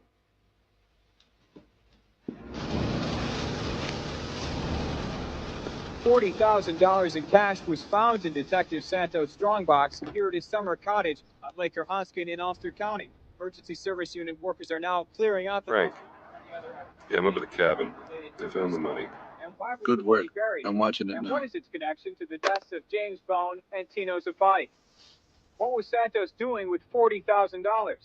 $40,000 in cash was found in Detective Santos' strongbox here at his summer cottage on Lake Erhonskin in Ulster County. Emergency service unit workers are now clearing out the... Frank. Yeah, I'm up at the cabin. They found the money. Good work. I'm watching it And now. what is its connection to the deaths of James Bone and Tino Zapati? What was Santos doing with $40,000?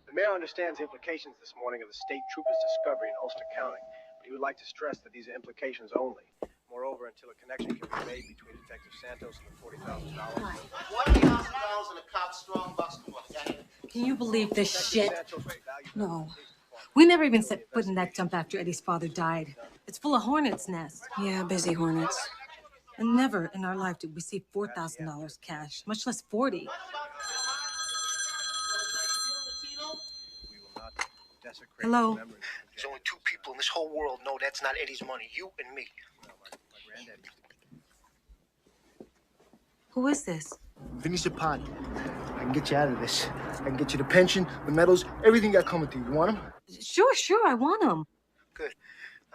The mayor understands the implications this morning of the state trooper's discovery in Ulster County, but he would like to stress that these are implications only. Moreover, until a connection can be made between Detective Santos and the $40,000. $40,000 in a cop's strongbox. Come on, Can you believe this shit? No. We never even set foot in that dump after Eddie's father died. It's full of hornets' nests. Yeah, busy hornets. And never in our life did we see $4,000 cash, much less 40. Hello. There's only 2 people in this whole world know that's not Eddie's money. You and me. Who is this? Vinny Zapati. I can get you out of this. I can get you the pension, the medals, everything got coming to you. You want them? Sure, I want him. Good.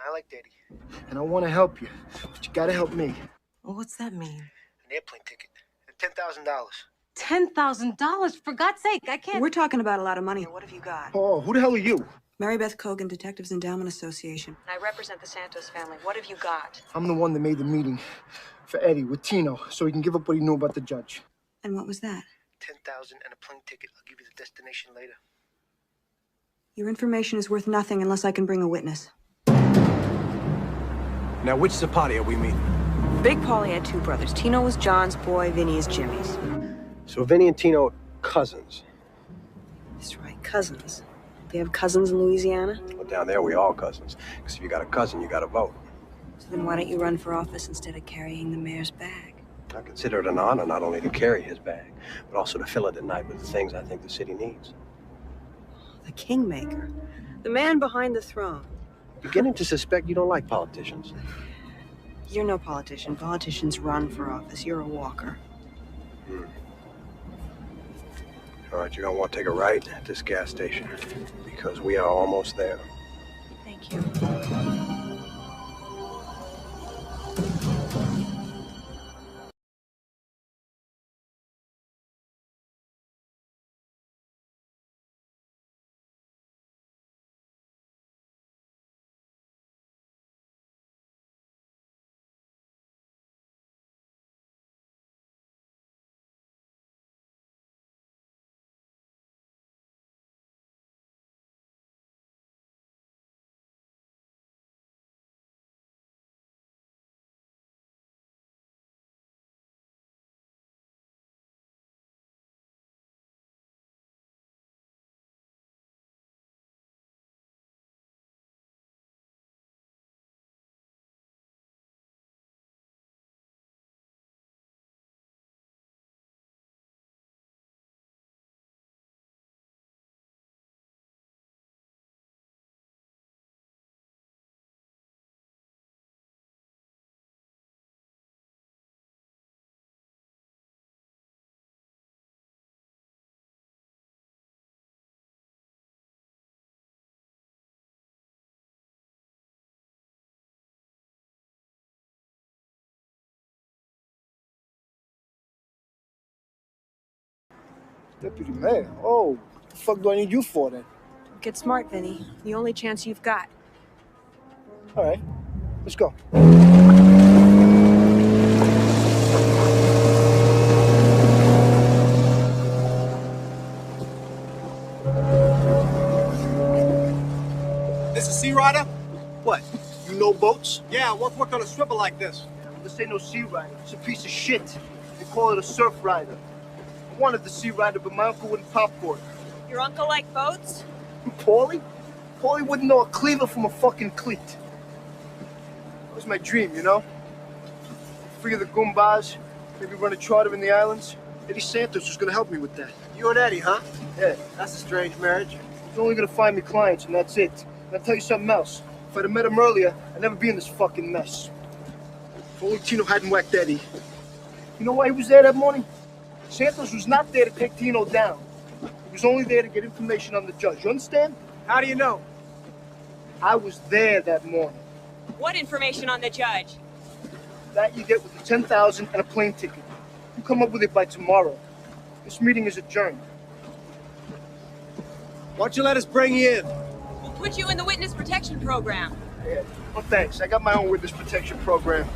I like Eddie. And I want to help you. But you got to help me. Well, what's that mean? An airplane ticket. And $10,000. $10,000? For God's sake, I can't... We're talking about a lot of money. What have you got? Oh, who the hell are you? Mary Beth Cogan, Detectives Endowment Association. I represent the Santos family. What have you got? I'm the one that made the meeting for Eddie with Tino so he can give up what he knew about the judge. And what was that? 10,000 and a plane ticket. I'll give you the destination later. Your information is worth nothing unless I can bring a witness. Now, which Zapati are we meeting? Big Paulie had 2 brothers. Tino was John's boy, Vinny is Jimmy's. So Vinny and Tino are cousins. That's right, cousins. They have cousins in Louisiana? Well, down there, we all cousins. Because if you got a cousin, you got a vote. So then why don't you run for office instead of carrying the mayor's bag? I consider it an honor not only to carry his bag, but also to fill it at night with the things I think the city needs. The kingmaker. The man behind the throne. Beginning to suspect you don't like politicians. You're no politician. Politicians run for office. You're a walker. All right, you're gonna want to take a right at this gas station because we are almost there. Thank you. Deputy Mayor? Oh, what the fuck do I need you for then? Get smart, Vinny. The only chance you've got. All right, let's go. This is Sea Rider? What? You know boats? Yeah, I once worked on a stripper like this. This ain't no Sea Rider. It's a piece of shit. They call it a surf rider. I wanted the Sea Rider, but my uncle wouldn't pop for it. Your uncle like boats? Paulie? Paulie wouldn't know a cleaver from a fucking cleat. That was my dream, you know? Free of the Goombas, maybe run a charter in the islands. Eddie Santos was gonna help me with that. You and Eddie, huh? Yeah. That's a strange marriage. He's only gonna find me clients, and that's it. And I'll tell you something else. If I'd have met him earlier, I'd never be in this fucking mess. If only Tino hadn't whacked Eddie. You know why he was there that morning? Santos was not there to take Tino down. He was only there to get information on the judge. You understand? How do you know? I was there that morning. What information on the judge? That you get with the 10,000 and a plane ticket. You come up with it by tomorrow. This meeting is adjourned. Why don't you let us bring you in? We'll put you in the witness protection program. Yeah. Well, thanks. I got my own witness protection program.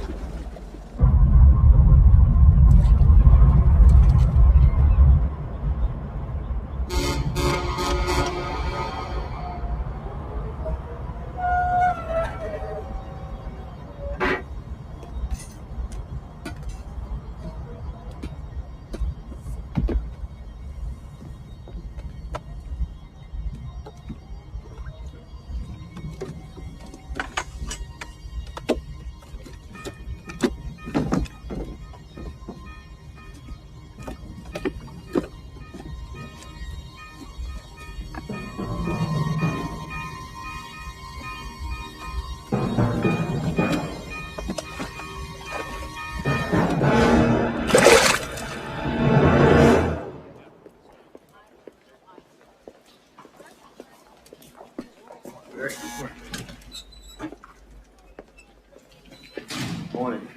Morning.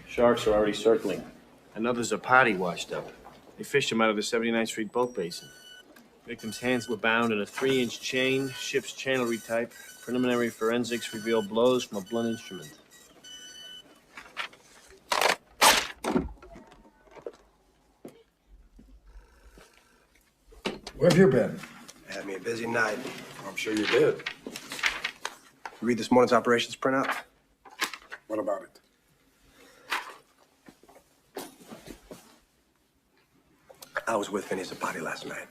Sharks are already circling. And others are potty washed up. They fished him out of the 79th Street boat basin. Victim's hands were bound in a 3-inch chain, ship's channel retype. Preliminary forensics reveal blows from a blunt instrument. Where have you been? Had me a busy night. I'm sure you did. You read this morning's operations printout? What about it? I was with Vinny Zapati last night.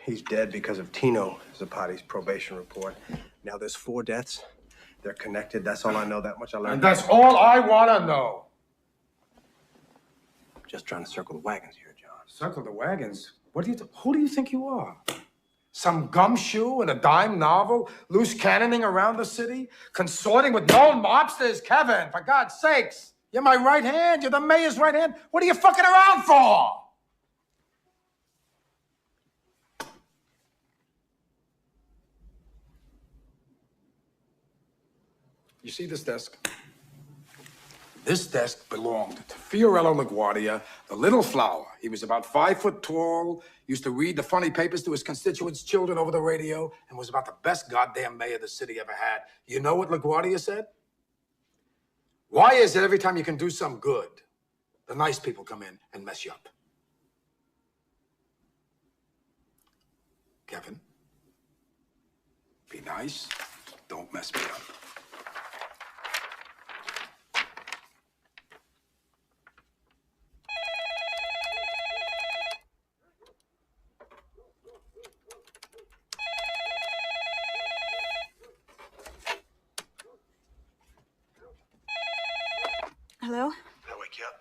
He's dead because of Tino Zapati's probation report. Now there's 4 deaths. They're connected. That's all I know. That much I learned. And that's all I want to know. Just trying to circle the wagons here, John. Circle the wagons? Who do you think you are? Some gumshoe in a dime novel, loose cannoning around the city, consorting with known mobsters? Kevin, for God's sakes, you're my right hand. You're the mayor's right hand. What are you fucking around for? You see this desk? This desk belonged to Fiorello LaGuardia, the little flower. He was about 5 foot tall, used to read the funny papers to his constituents' children over the radio, and was about the best goddamn mayor the city ever had. You know what LaGuardia said? Why is it every time you can do some good, the nice people come in and mess you up? Kevin, be nice, don't mess me up. Hello? Did I wake you up?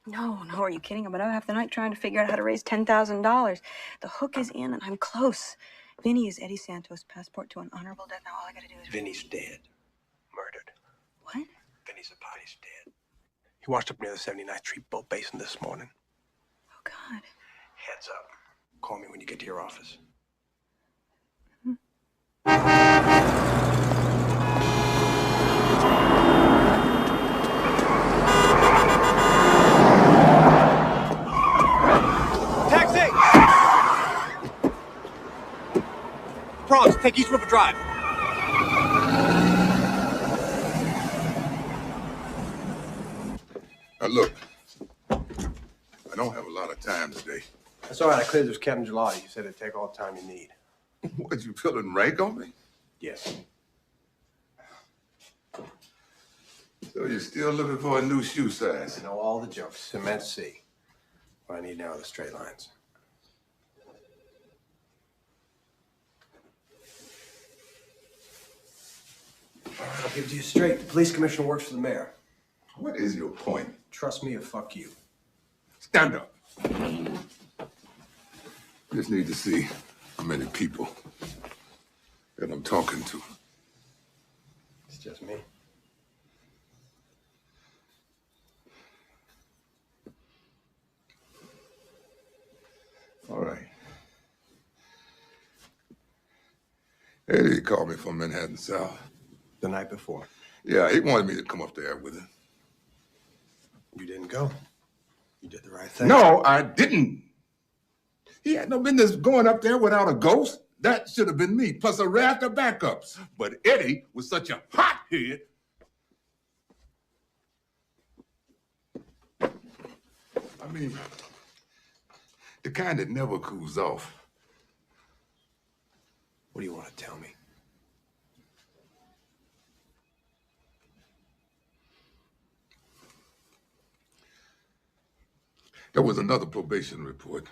No, are you kidding? I've been up half the night trying to figure out how to raise $10,000. The hook is in and I'm close. Vinny is Eddie Santos' passport to an honorable death. Now all I gotta do is... Vinny's dead. Murdered. What? Vinny Zapati's dead. He washed up near the 79th Street boat basin this morning. Oh, God. Heads up. Call me when you get to your office. Bronx, take East River Drive. Now, look, I don't have a lot of time today. That's all right. I cleared this Captain Gelati. He said it'd take all the time you need. What, you feeling rank on me? Yes. So you're still looking for a new shoe size? I know all the jokes. Cement C. What I need now are the straight lines. All right, I'll give it to you straight. The police commissioner works for the mayor. What is your point? Trust me or fuck you. Stand up. Just need to see how many people that I'm talking to. It's just me. All right. Eddie called me from Manhattan South. The night before. Yeah, he wanted me to come up there with him. You didn't go. You did the right thing. No, I didn't. He had no business going up there without a ghost. That should have been me, plus a raft of backups. But Eddie was such a hothead. I mean, the kind that never cools off. What do you want to tell me? There was another probation report.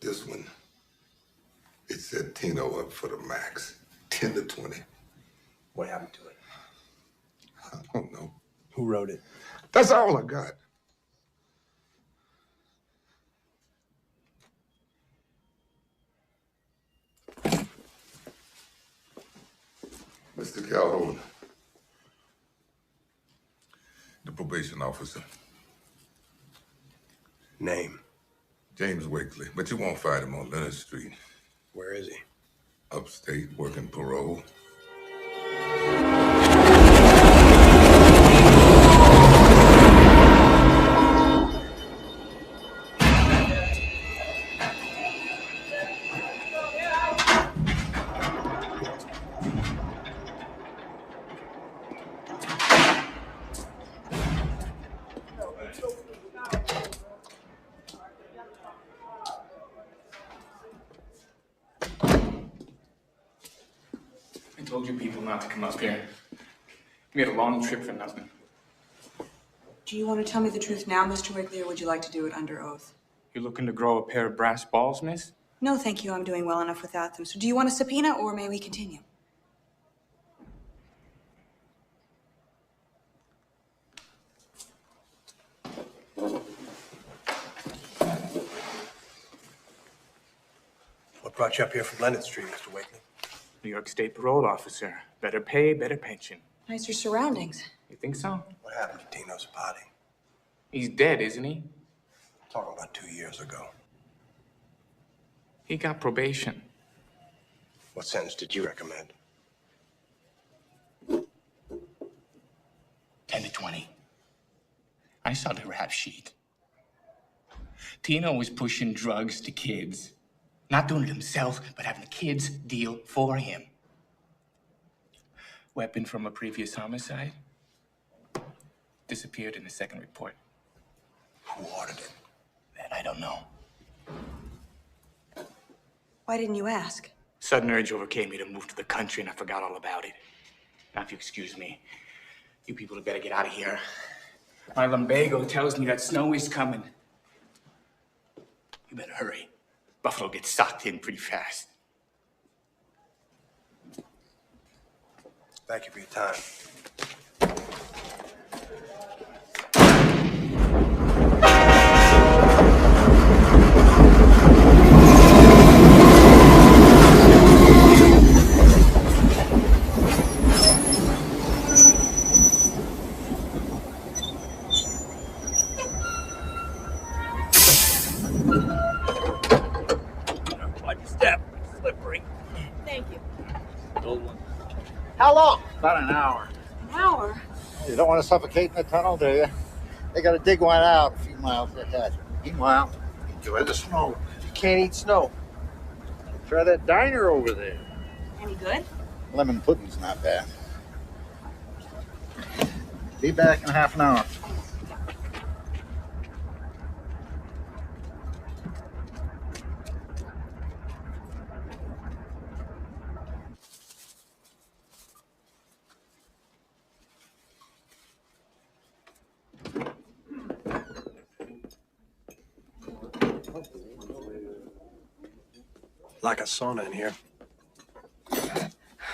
This one, it said Tino up for the max, 10 to 20. What happened to it? I don't know. Who wrote it? That's all I got. Mr. Calhoun, the probation officer. Name? James Wakely, but you won't find him on Leonard Street. Where is he? Upstate, working parole. I told you people not to come up here. We had a long trip for nothing. Do you want to tell me the truth now, Mr. Wakely, or would you like to do it under oath? You looking to grow a pair of brass balls, miss? No, thank you. I'm doing well enough without them. So do you want a subpoena, or may we continue? What brought you up here from Leonard Street, Mr. Wakely? New York State parole officer. Better pay, better pension. Nicer surroundings. You think so? What happened to Tino Zapati? He's dead, isn't he? Talking about 2 years ago. He got probation. What sentence did you recommend? 10 to 20. I saw the rap sheet. Tino was pushing drugs to kids. Not doing it himself, but having the kids deal for him. Weapon from a previous homicide. Disappeared in the second report. Who ordered it? That I don't know. Why didn't you ask? Sudden urge overcame me to move to the country, and I forgot all about it. Now, if you excuse me, you people had better get out of here. My lumbago tells me that snow is coming. You better hurry. Buffalo gets socked in pretty fast. Thank you for your time. How long? About an hour. An hour? You don't want to suffocate in the tunnel, do you? They got to dig one out a few miles ahead. Meanwhile, Enjoy the snow. You can't eat snow. Try that diner over there. Any good? Lemon pudding's not bad. Be back in half an hour. Like a sauna in here.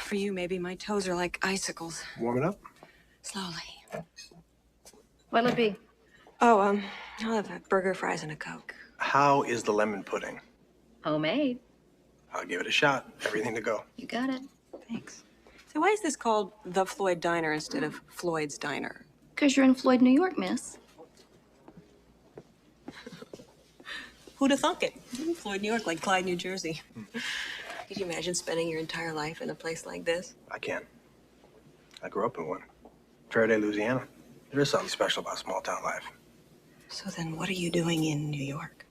For you, maybe my toes are like icicles. Warming up? Slowly. What'll it be? Oh, I'll have a burger, fries, and a Coke. How is the lemon pudding? Homemade. I'll give it a shot. Everything to go. You got it. Thanks. So why is this called the Floyd Diner instead of Floyd's Diner? Because you're in Floyd, New York, miss. Who'd have thunk it? Floyd, New York, like Clyde, New Jersey. Could you imagine spending your entire life in a place like this? I can. I grew up in one. Faraday, Louisiana. There is something special about small town life. So then what are you doing in New York?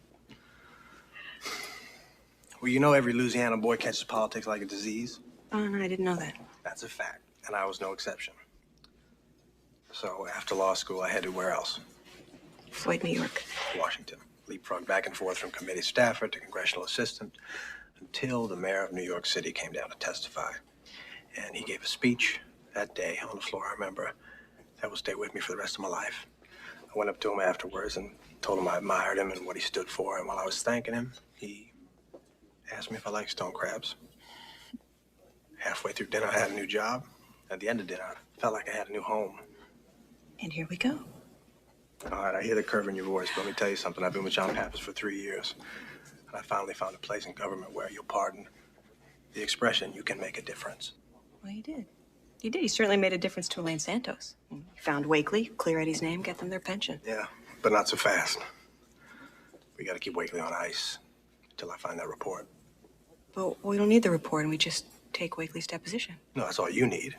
Well, you know every Louisiana boy catches politics like a disease. Oh, no, I didn't know that. That's a fact, and I was no exception. So after law school, I headed where else? Floyd, New York. Washington. Leapfrogged back and forth from committee staffer to congressional assistant until the mayor of New York City came down to testify. And he gave a speech that day on the floor, I remember. That will stay with me for the rest of my life. I went up to him afterwards and told him I admired him and what he stood for. And while I was thanking him, he asked me if I liked stone crabs. Halfway through dinner, I had a new job. At the end of dinner, I felt like I had a new home. And here we go. All right, I hear the curve in your voice, but let me tell you something. I've been with John Pappas for 3 years. And I finally found a place in government where, you'll pardon the expression, you can make a difference. Well, you did. You did. You certainly made a difference to Elaine Santos. You found Wakely, clear Eddie's name, get them their pension. Yeah, but not so fast. We gotta keep Wakely on ice until I find that report. But we don't need the report, and we just take Wakely's deposition. No, that's all you need.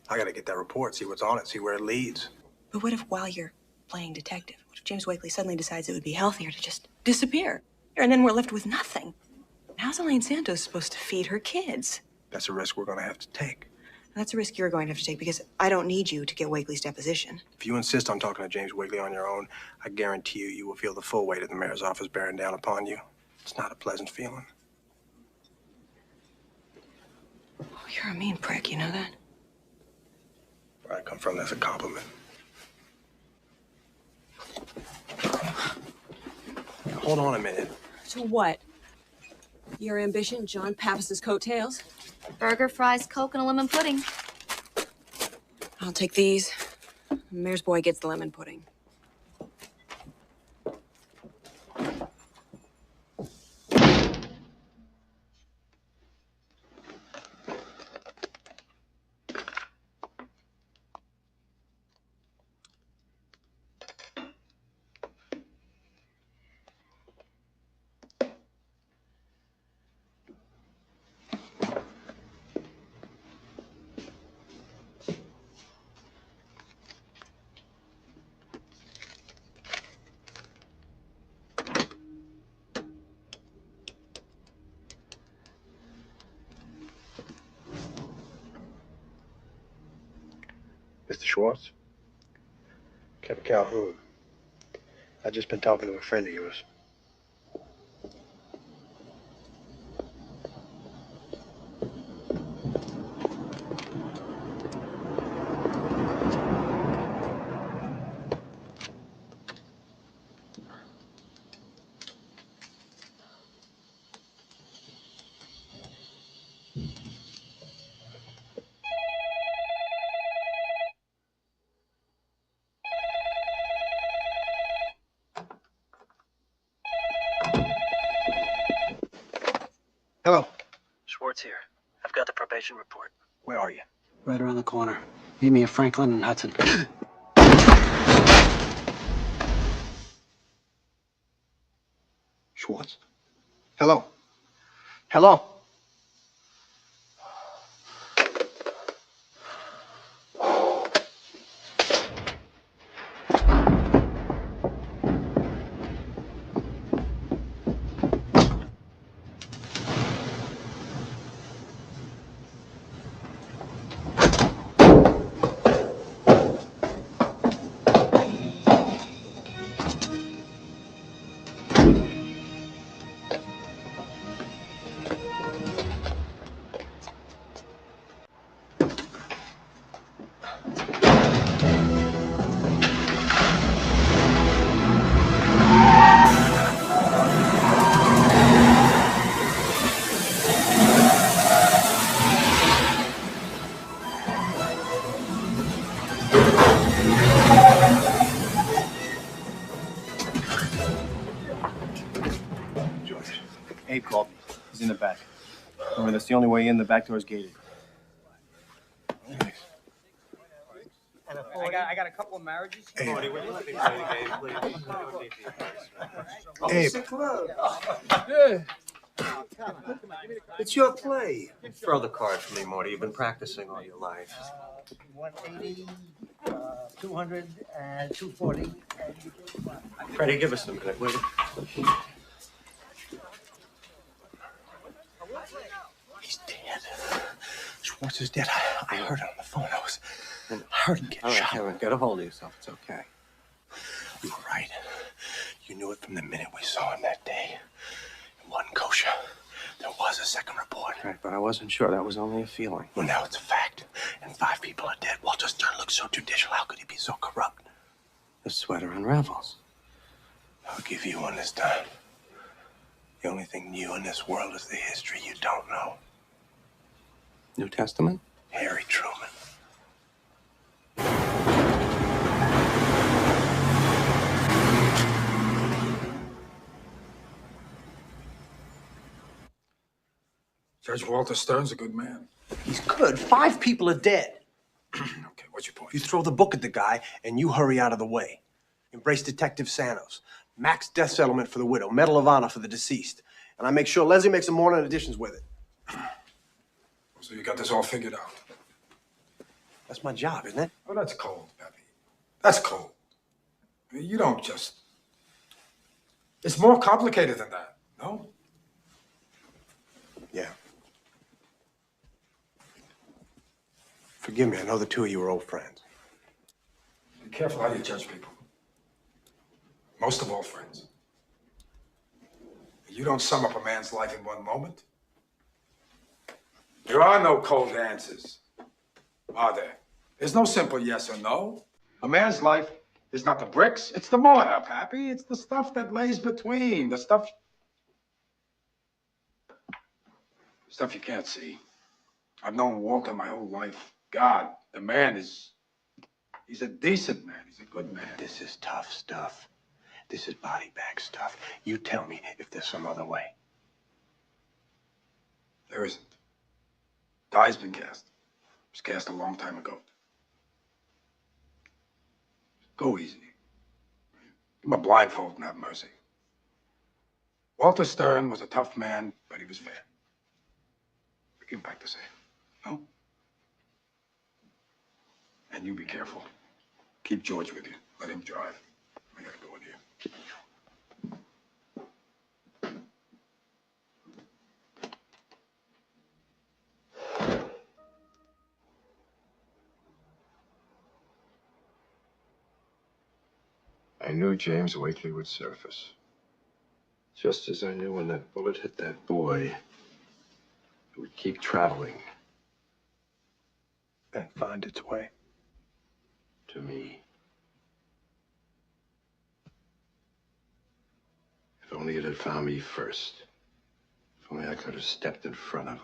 I gotta get that report, see what's on it, see where it leads. But what if while you're playing detective, what if James Wakely suddenly decides it would be healthier to just disappear? And then we're left with nothing. How's Elaine Santos supposed to feed her kids? That's a risk we're gonna have to take. That's a risk you're going to have to take because I don't need you to get Wakely's deposition. If you insist on talking to James Wakely on your own, I guarantee you will feel the full weight of the mayor's office bearing down upon you. It's not a pleasant feeling. Oh, you're a mean prick, you know that? Where I come from, that's a compliment. Now, hold on a minute. To what? Your ambition, John Pappas's coattails? Burger, fries, Coke, and a lemon pudding. I'll take these. The mayor's boy gets the lemon pudding. Mr. Schwartz? Captain Calhoun. I just been talking to a friend of yours. Hello. Schwartz here. I've got the probation report. Where are you? Right around the corner. Meet me at Franklin and Hudson. Schwartz? Hello? Hello? Abe called me. He's in the back. Remember, that's the only way in. The back door's gated. Thanks. I got a couple of marriages. Hey. Marty, will you let me play the game, please? Abe. It's your play. Throw the card for me, Morty. You've been practicing all your life. 180, 200, and 240. Freddie, give us a minute, will you? He's dead. Schwartz is dead. I heard it on the phone. I heard him get shot. Kevin, get a hold of yourself. It's okay. You were right. You knew it from the minute we saw him that day. It wasn't kosher. There was a second report. Right, but I wasn't sure. That was only a feeling. Well, now it's a fact. And 5 people are dead. Walter Stern looks so judicial. How could he be so corrupt? The sweater unravels. I'll give you one this time. The only thing new in this world is the history you don't know. New Testament? Harry Truman. Judge Walter Stern's a good man. He's good. 5 people are dead. Okay, what's your point? You throw the book at the guy, and you hurry out of the way. Embrace Detective Santos. Max death settlement for the widow. Medal of Honor for the deceased. And I make sure Leslie makes some morning additions with it. So you got this all figured out? That's my job, isn't it? Oh, that's cold, Peppy. That's cold. I mean, you don't just... It's more complicated than that, no? Yeah. Forgive me, I know the two of you are old friends. Be careful how you judge people. Most of all, friends. You don't sum up a man's life in one moment. There are no cold answers, are there? There's no simple yes or no. A man's life is not the bricks, it's the mortar, Pappy. It's the stuff that lays between, the stuff you can't see. I've known Walter my whole life. God, the man he's a decent man. He's a good man. This is tough stuff. This is body bag stuff. You tell me if there's some other way. There isn't. Die's been cast. It was cast a long time ago. Go easy. Give him a blindfold and have mercy. Walter Stern was a tough man, but he was fair. Give him back the same. No? And you be careful. Keep George with you. Let him drive. I gotta go in here. I knew James Wakely would surface. Just as I knew when that bullet hit that boy, it would keep traveling. And find its way. To me. If only it had found me first. If only I could have stepped in front of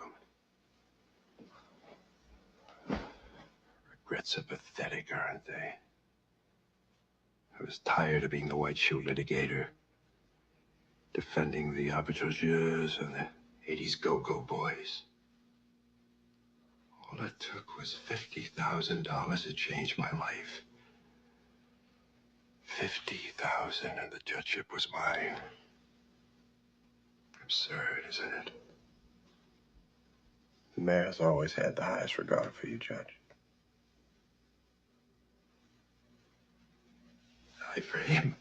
him. Regrets are pathetic, aren't they? I was tired of being the white shoe litigator, defending the arbitrageurs and the 80s go-go boys. All it took was $50,000 to change my life. $50,000 and the judgeship was mine. Absurd, isn't it? The mayor's always had the highest regard for you, Judge. I for him.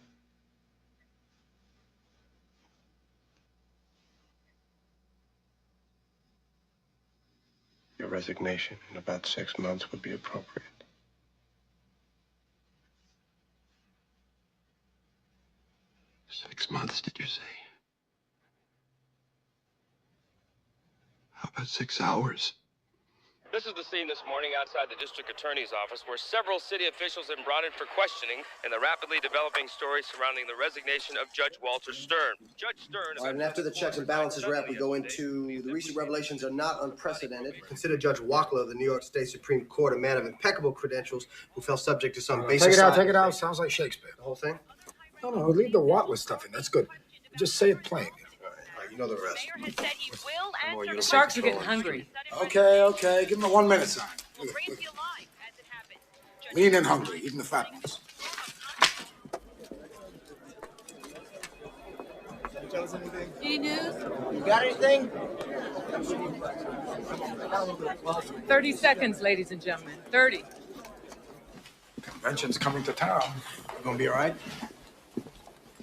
Your resignation in about 6 months would be appropriate. Six months, did you say? How about 6 hours? This is the scene this morning outside the district attorney's office where several city officials have been brought in for questioning in the rapidly developing story surrounding the resignation of Judge Walter Stern. Judge Stern... All right, and after the checks and balances wrap, we go into the recent revelations are not unprecedented. Consider Judge Wackler of the New York State Supreme Court a man of impeccable credentials who fell subject to some basic... Take it out. Sounds like Shakespeare. The whole thing? No, leave the Wattler stuff in. That's good. Just say it plain. All right, You know the rest. Mayor has said he will answer. The sharks are getting hungry. Okay. Give him a 1 minute sign. Will raise you alive as it happens. Lean and hungry, even the fat ones. Any news? You got anything? 30 seconds, ladies and gentlemen. 30. Convention's coming to town. You gonna be all right?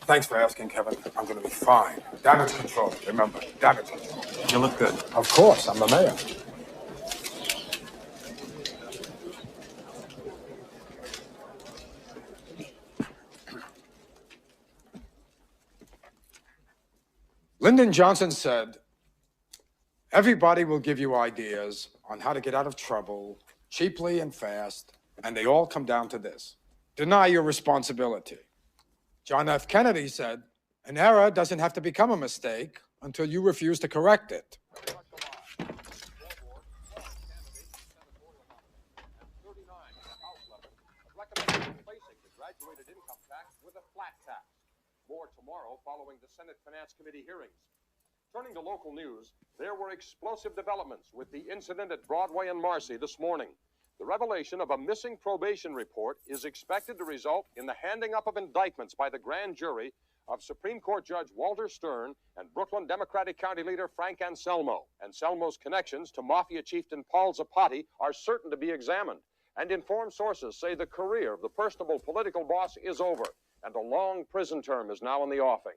Thanks for asking, Kevin. I'm gonna be fine. Damage control. Remember, damage control. You look good. Of course, I'm the mayor. Lyndon Johnson said, everybody will give you ideas on how to get out of trouble cheaply and fast, and they all come down to this: deny your responsibility. John F. Kennedy said, an error doesn't have to become a mistake until you refuse to correct it. More tomorrow following the Senate Finance Committee hearings. Turning to local news, there were explosive developments with the incident at Broadway and Marcy this morning. The revelation of a missing probation report is expected to result in the handing up of indictments by the grand jury of Supreme Court Judge Walter Stern and Brooklyn Democratic County Leader Frank Anselmo. Anselmo's connections to Mafia chieftain Paul Zapati are certain to be examined, and informed sources say the career of the personable political boss is over, and a long prison term is now in the offing.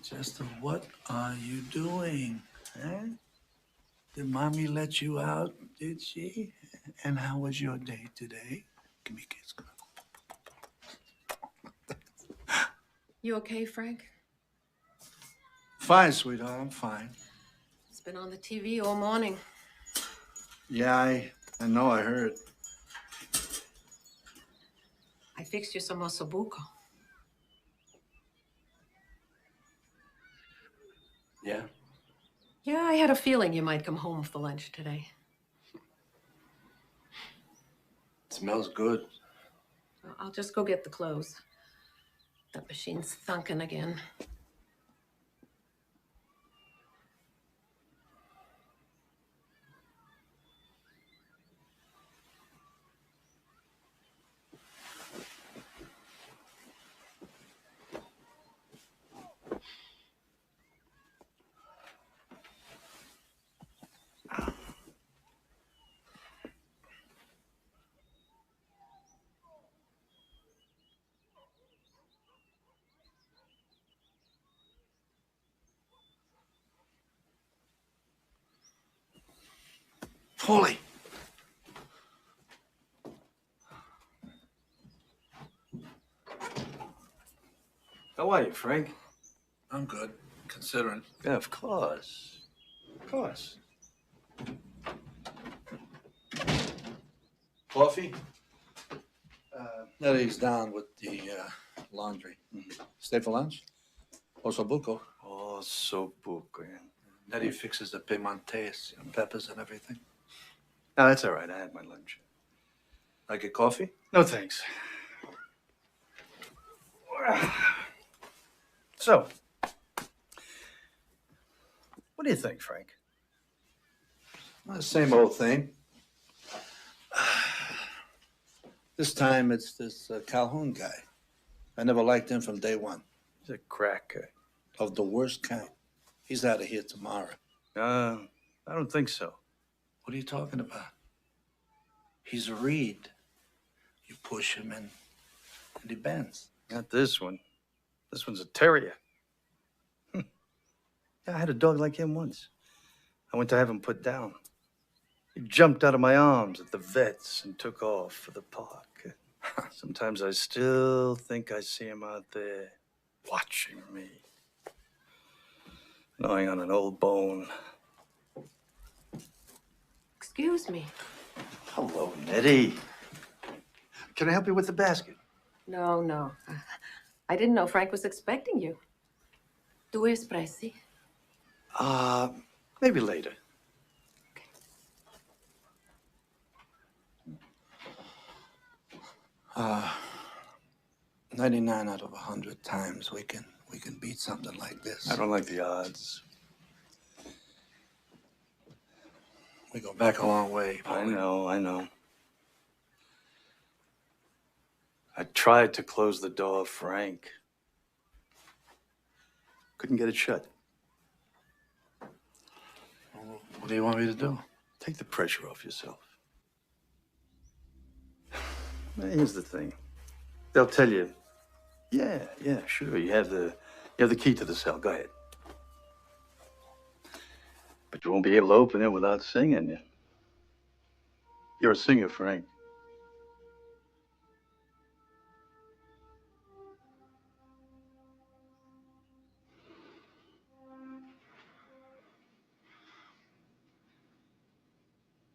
Chester, what are you doing? Eh? Did mommy let you out, did she? And how was your day today? Give me a kiss. You okay, Frank? Fine, sweetheart, I'm fine. It's been on the TV all morning. Yeah, I know, I heard. I fixed you some ossobuco. Yeah? Yeah, I had a feeling you might come home for lunch today. It smells good. I'll just go get the clothes. That machine's thunking again. Holy! How are you, Frank? I'm good, considering. Yeah, of course. Of course. Coffee? Nettie's down with the laundry. Stay for lunch? Ossobuco. Ossobuco, yeah. Nettie fixes the pimentes and peppers and everything. No, that's all right. I had my lunch. I get coffee? No, thanks. So, what do you think, Frank? Well, the same old thing. This time it's this Calhoun guy. I never liked him from day one. He's a cracker. Of the worst kind. He's out of here tomorrow. I don't think so. What are you talking about? He's a reed. You push him and he bends. Not this one. This one's a terrier. Yeah, I had a dog like him once. I went to have him put down. He jumped out of my arms at the vet's and took off for the park. Sometimes I still think I see him out there watching me. Gnawing on an old bone. Excuse me. Hello, Nettie. Can I help you with the basket? No. I didn't know Frank was expecting you. Tu espresi. Maybe later. 99 out of 100 times we can beat something like this. I don't like the odds. We go back a long way, Paulie. I know. I tried to close the door, Frank. Couldn't get it shut. What do you want me to do? Take the pressure off yourself. Here's the thing. They'll tell you, yeah, sure, you have the key to the cell. Go ahead. But you won't be able to open it without singing. You're a singer, Frank.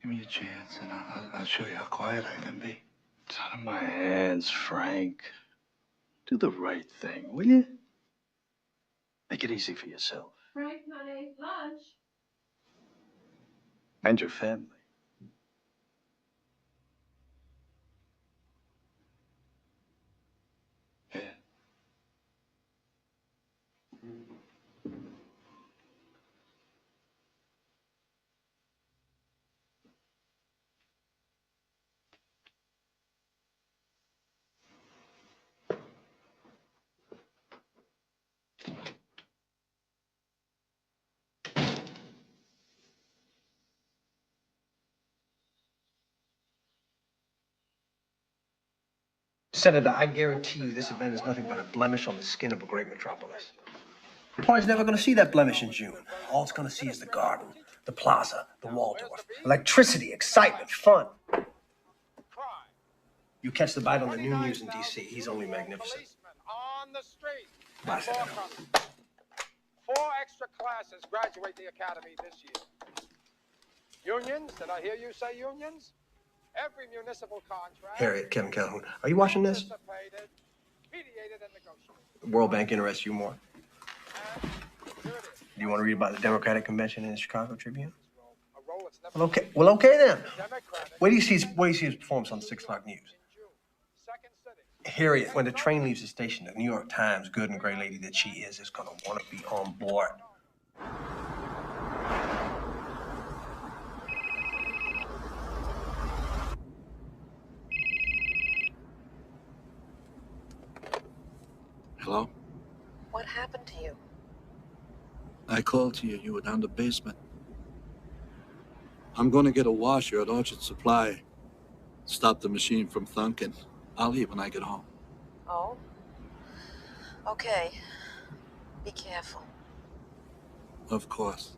Give me a chance, and I'll show you how quiet I can be. It's out of my hands, Frank. Do the right thing, will you? Make it easy for yourself. Frank, honey, lunch. And your family. Yeah. Senator, I guarantee you this event is nothing but a blemish on the skin of a great metropolis. The party's never going to see that blemish in June. All it's going to see is the garden, the plaza, the Waldorf, electricity, excitement, fun. You catch the bite on the noon news in D.C. He's only magnificent. On the street. Bye, Senator. 4 extra classes graduate the academy this year. Unions? Did I hear you say unions? Every municipal contract. Harriet, Kevin Calhoun, are you watching this? Mediated and negotiated. The World Bank interests you more. Do you want to read about the Democratic Convention in the Chicago Tribune? Well, okay then. Where do you see his performance on the 6 o'clock news? Harriet, when the train leaves the station, the New York Times, good and great lady that she is going to want to be on board. Hello? What happened to you? I called to you. You were down the basement. I'm going to get a washer at Orchard Supply. Stop the machine from thunking. I'll leave when I get home. Oh? Okay. Be careful. Of course.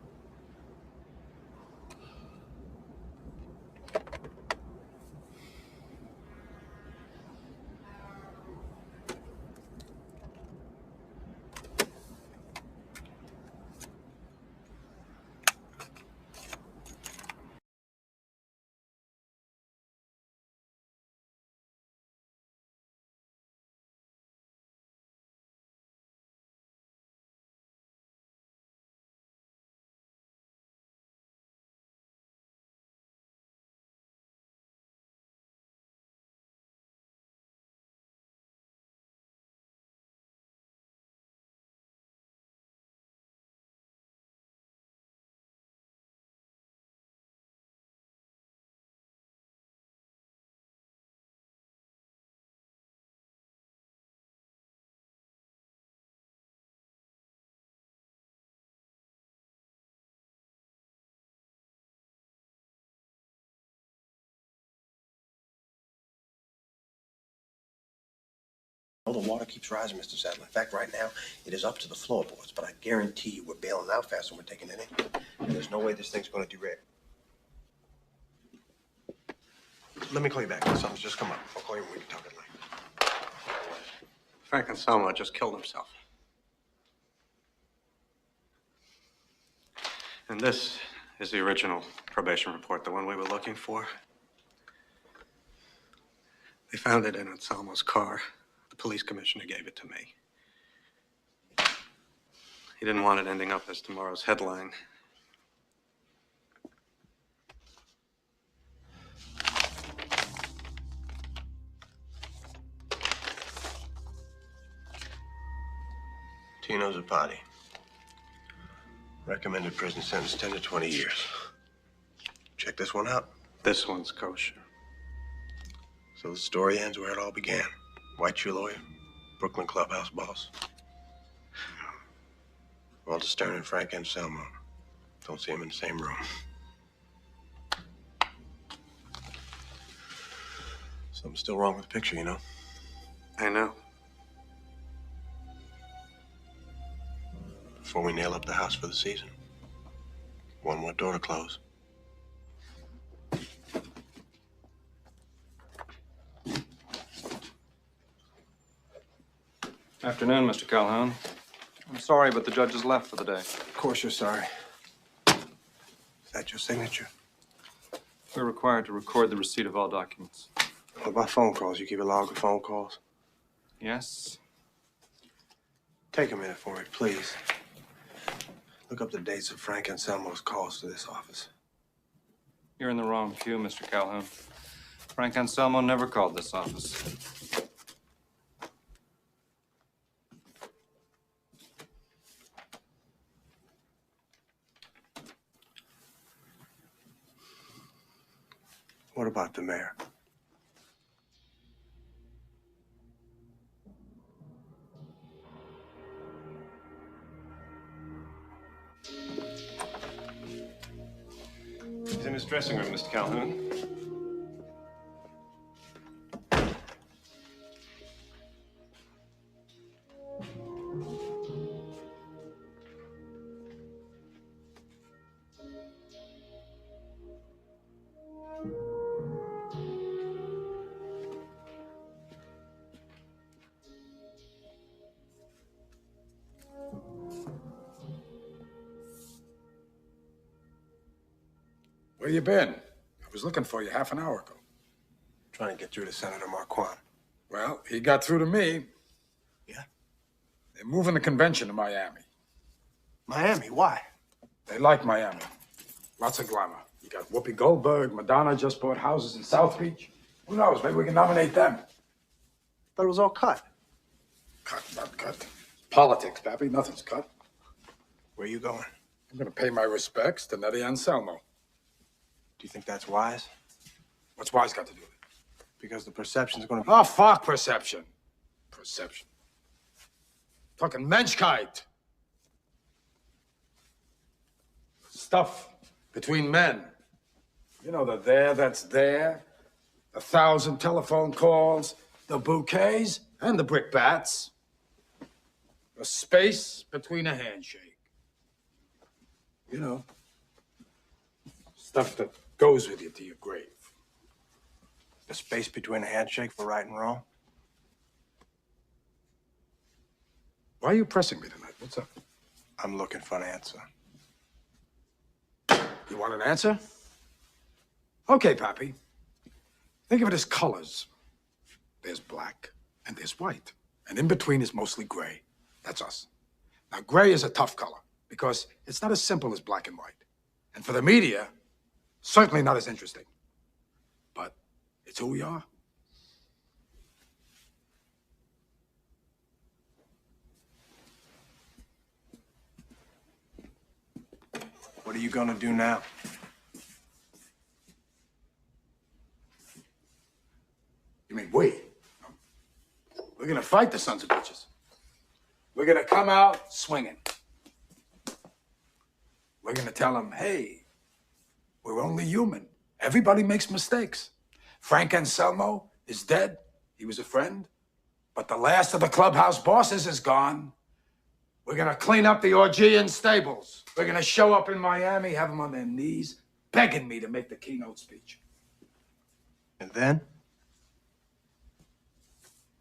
Oh, the water keeps rising, Mr. Sadler. In fact, right now, it is up to the floorboards, but I guarantee you we're bailing out faster than we're taking it in. And there's no way this thing's going to derail. Let me call you back. Something's just come up. I'll call you when we can talk at length. Frank Anselmo just killed himself. And this is the original probation report, the one we were looking for. They found it in Anselmo's car. The police commissioner gave it to me. He didn't want it ending up as tomorrow's headline. Tino Zapati. Recommended prison sentence 10 to 20 years. Check this one out. This one's kosher. So the story ends where it all began. White shoe lawyer, Brooklyn clubhouse boss. Walter Stern and Frank Anselmo. Don't see him in the same room. Something's still wrong with the picture, you know? I know. Before we nail up the house for the season, one more door to close. Afternoon, Mr. Calhoun. I'm sorry, but the judge has left for the day. Of course you're sorry. Is that your signature? We're required to record the receipt of all documents. What about phone calls? You keep a log of phone calls? Yes? Take a minute for me, please. Look up the dates of Frank Anselmo's calls to this office. You're in the wrong queue, Mr. Calhoun. Frank Anselmo never called this office. What about the mayor? He's in his dressing room, Mr. Calhoun. Where you been? I was looking for you half an hour ago. Trying to get through to Senator Marquand. Well, he got through to me. Yeah? They're moving the convention to Miami. Miami? Why? They like Miami. Lots of glamour. You got Whoopi Goldberg, Madonna just bought houses in South Beach. Who knows? Maybe we can nominate them. Thought it was all cut. Cut, not cut. Politics, Pappy. Nothing's cut. Where you going? I'm going to pay my respects to Nettie Anselmo. Do you think that's wise? What's wise got to do with it? Because the perception's going to be... Oh, fuck perception. Perception. Talking Menschkeit. Stuff between men. You know, the there that's there, 1,000 telephone calls, the bouquets, and the brickbats. The space between a handshake. You know, stuff that goes with you to your grave. The space between a handshake for right and wrong? Why are you pressing me tonight? What's up? I'm looking for an answer. You want an answer? Okay, Pappy. Think of it as colors. There's black and there's white. And in between is mostly gray. That's us. Now, gray is a tough color because it's not as simple as black and white. And for the media, certainly not as interesting. But it's who we are. What are you gonna do now? You mean we? We're gonna fight the sons of bitches. We're gonna come out swinging. We're gonna tell them, hey, we're only human. Everybody makes mistakes. Frank Anselmo is dead. He was a friend. But the last of the clubhouse bosses is gone. We're gonna clean up the Orgean stables. We're gonna show up in Miami, have them on their knees, begging me to make the keynote speech. And then?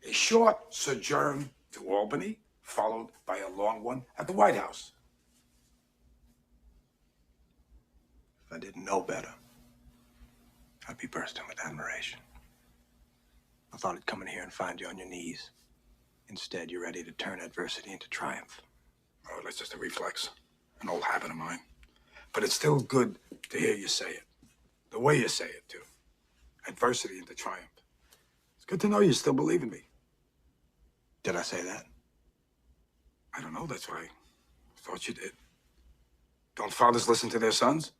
A short sojourn to Albany, followed by a long one at the White House. If I didn't know better, I'd be bursting with admiration. I thought I'd come in here and find you on your knees. Instead, you're ready to turn adversity into triumph. Oh, that's just a reflex. An old habit of mine. But it's still good to hear you say it. The way you say it, too. Adversity into triumph. It's good to know you still believe in me. Did I say that? I don't know, that's what I thought you did. Don't fathers listen to their sons?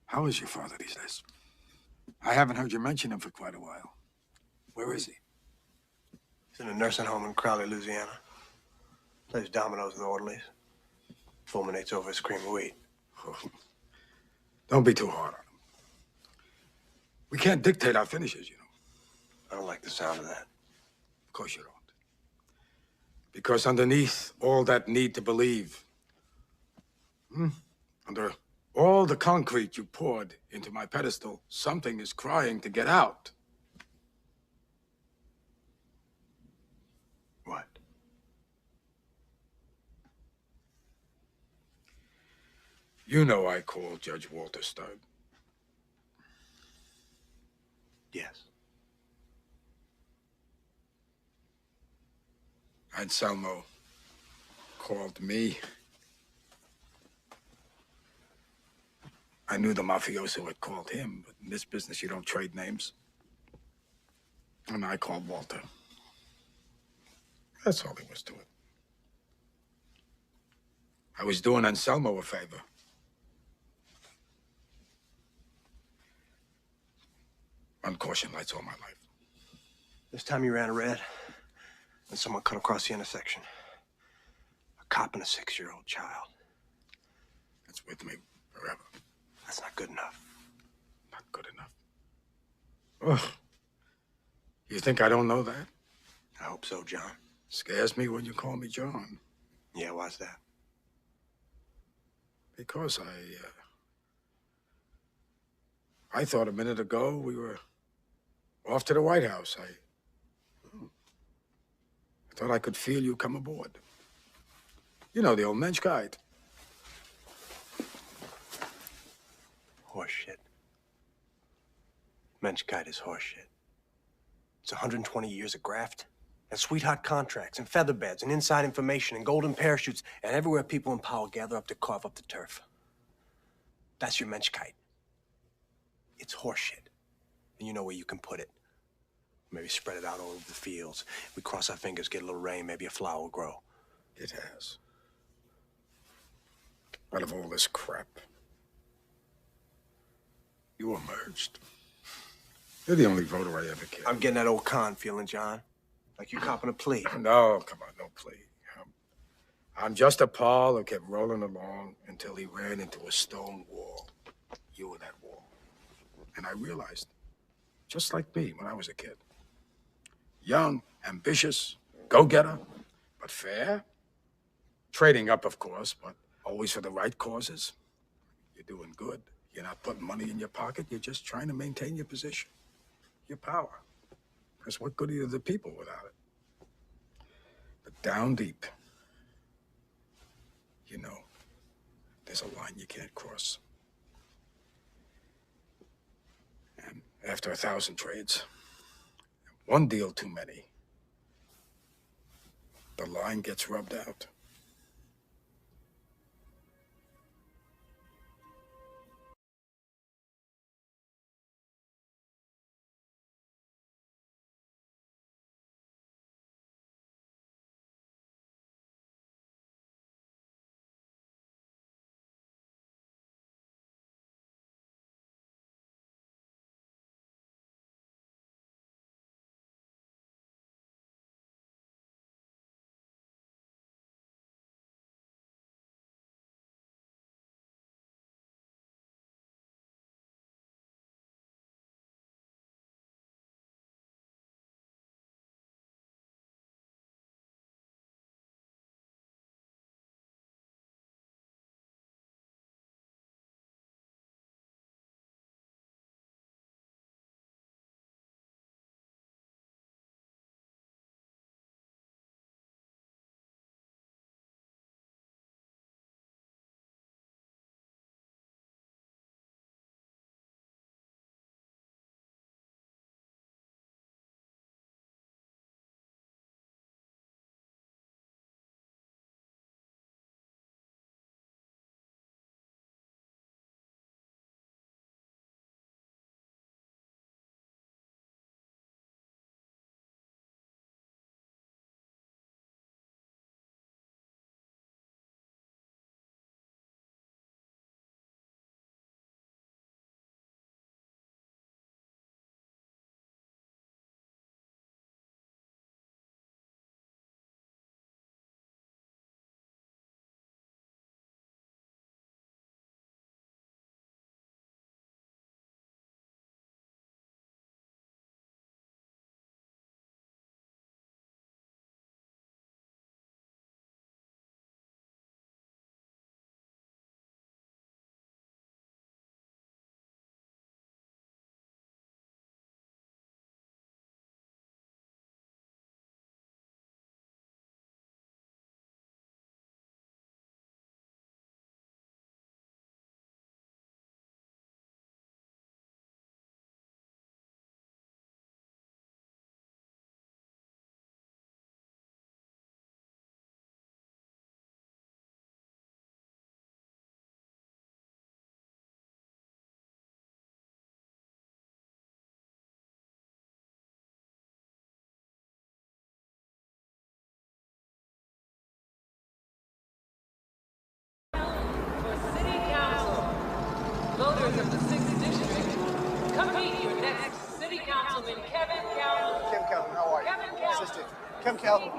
How is your father these days? I haven't heard you mention him for quite a while. Where is he? He's in a nursing home in Crowley, Louisiana. Plays dominoes with orderlies. Fulminates over his cream of wheat. Don't be too hard on him. We can't dictate our finishes, you know. I don't like the sound of that. Of course you don't. Because underneath all that need to believe, under all the concrete you poured into my pedestal, something is crying to get out. What? You know I called Judge Walter Stud. Yes. Anselmo called me. I knew the mafioso had called him, but in this business you don't trade names. And I called Walter. That's all there was to it. I was doing Anselmo a favor. Run caution lights all my life. This time you ran red, and someone cut across the intersection. A cop and a 6-year-old child. It's with me forever. That's not good enough. Not good enough. Ugh. You think I don't know that? I hope so, John. Scares me when you call me John. Yeah, why's that? Because I thought a minute ago we were off to the White House. I thought I could feel you come aboard. You know, the old Menschkeit. Horseshit. Menschkeit is horseshit. It's 120 years of graft, and sweetheart contracts, and feather beds, and inside information, and golden parachutes, and everywhere people in power gather up to carve up the turf. That's your Menschkeit. It's horseshit. And you know where you can put it. Maybe spread it out all over the fields. We cross our fingers, get a little rain, maybe a flower will grow. It has. Out of all this crap, you emerged. You're the only voter I ever cared. I'm getting that old con feeling, John. Like you copping a plea. No, come on, no plea. I'm just a pal who kept rolling along until he ran into a stone wall. You were that wall. And I realized, just like me when I was a kid. Young, ambitious, go-getter, but fair. Trading up, of course, but always for the right causes. You're doing good. You're not putting money in your pocket. You're just trying to maintain your position, your power. Because what good are you to the people without it? But down deep, you know, there's a line you can't cross. And after 1,000 trades, one deal too many, the line gets rubbed out. voters of the 6th District, come meet your next City Councilman Kevin Calhoun. Kevin Calhoun, how are you? Kevin Calhoun. Sister. Kevin Calhoun.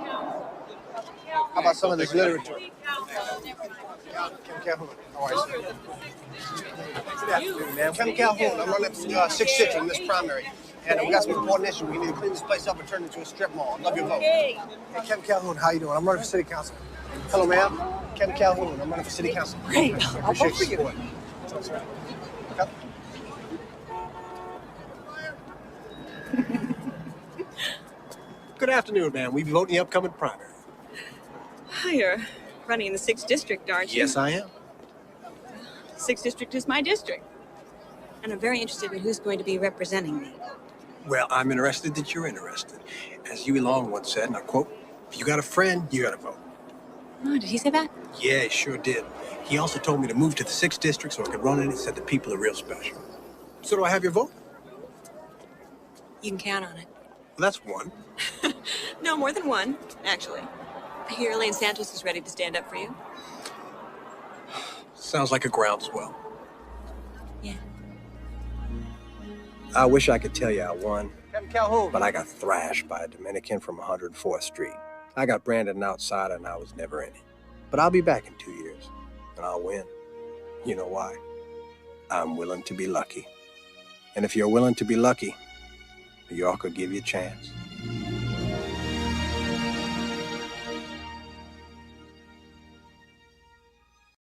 How about some of this literature? Kevin Calhoun, how are you? Sir? Good afternoon, man. Kevin Calhoun, I'm running for 6th District in this primary. And we got some important issues. We need to clean this place up and turn it into a strip mall. Love your vote. Hey, Kevin Calhoun, how you doing? I'm running for City Council. Hello, ma'am. Kevin Calhoun, I'm running for City Council. Great. I'll vote for you. Good afternoon, ma'am. We vote in the upcoming primary. Oh, you're running in the 6th District, aren't you? Yes, I am. 6th District is my district. And I'm very interested in who's going to be representing me. Well, I'm interested that you're interested. As Huey Long once said, and I quote, if you got a friend, you got to vote. Oh, did he say that? Yeah, he sure did. He also told me to move to the 6th District so I could run in and said the people are real special. So do I have your vote? You can count on it. Well, that's one. No, more than one, actually. I hear Elaine Santos is ready to stand up for you. Sounds like a groundswell. Yeah. I wish I could tell you I won, Kevin Calhoun. but I got thrashed by a Dominican from 104th Street. I got branded an outsider and I was never in it. But I'll be back in 2 years, and I'll win. You know why? I'm willing to be lucky. And if you're willing to be lucky, New York will give you a chance.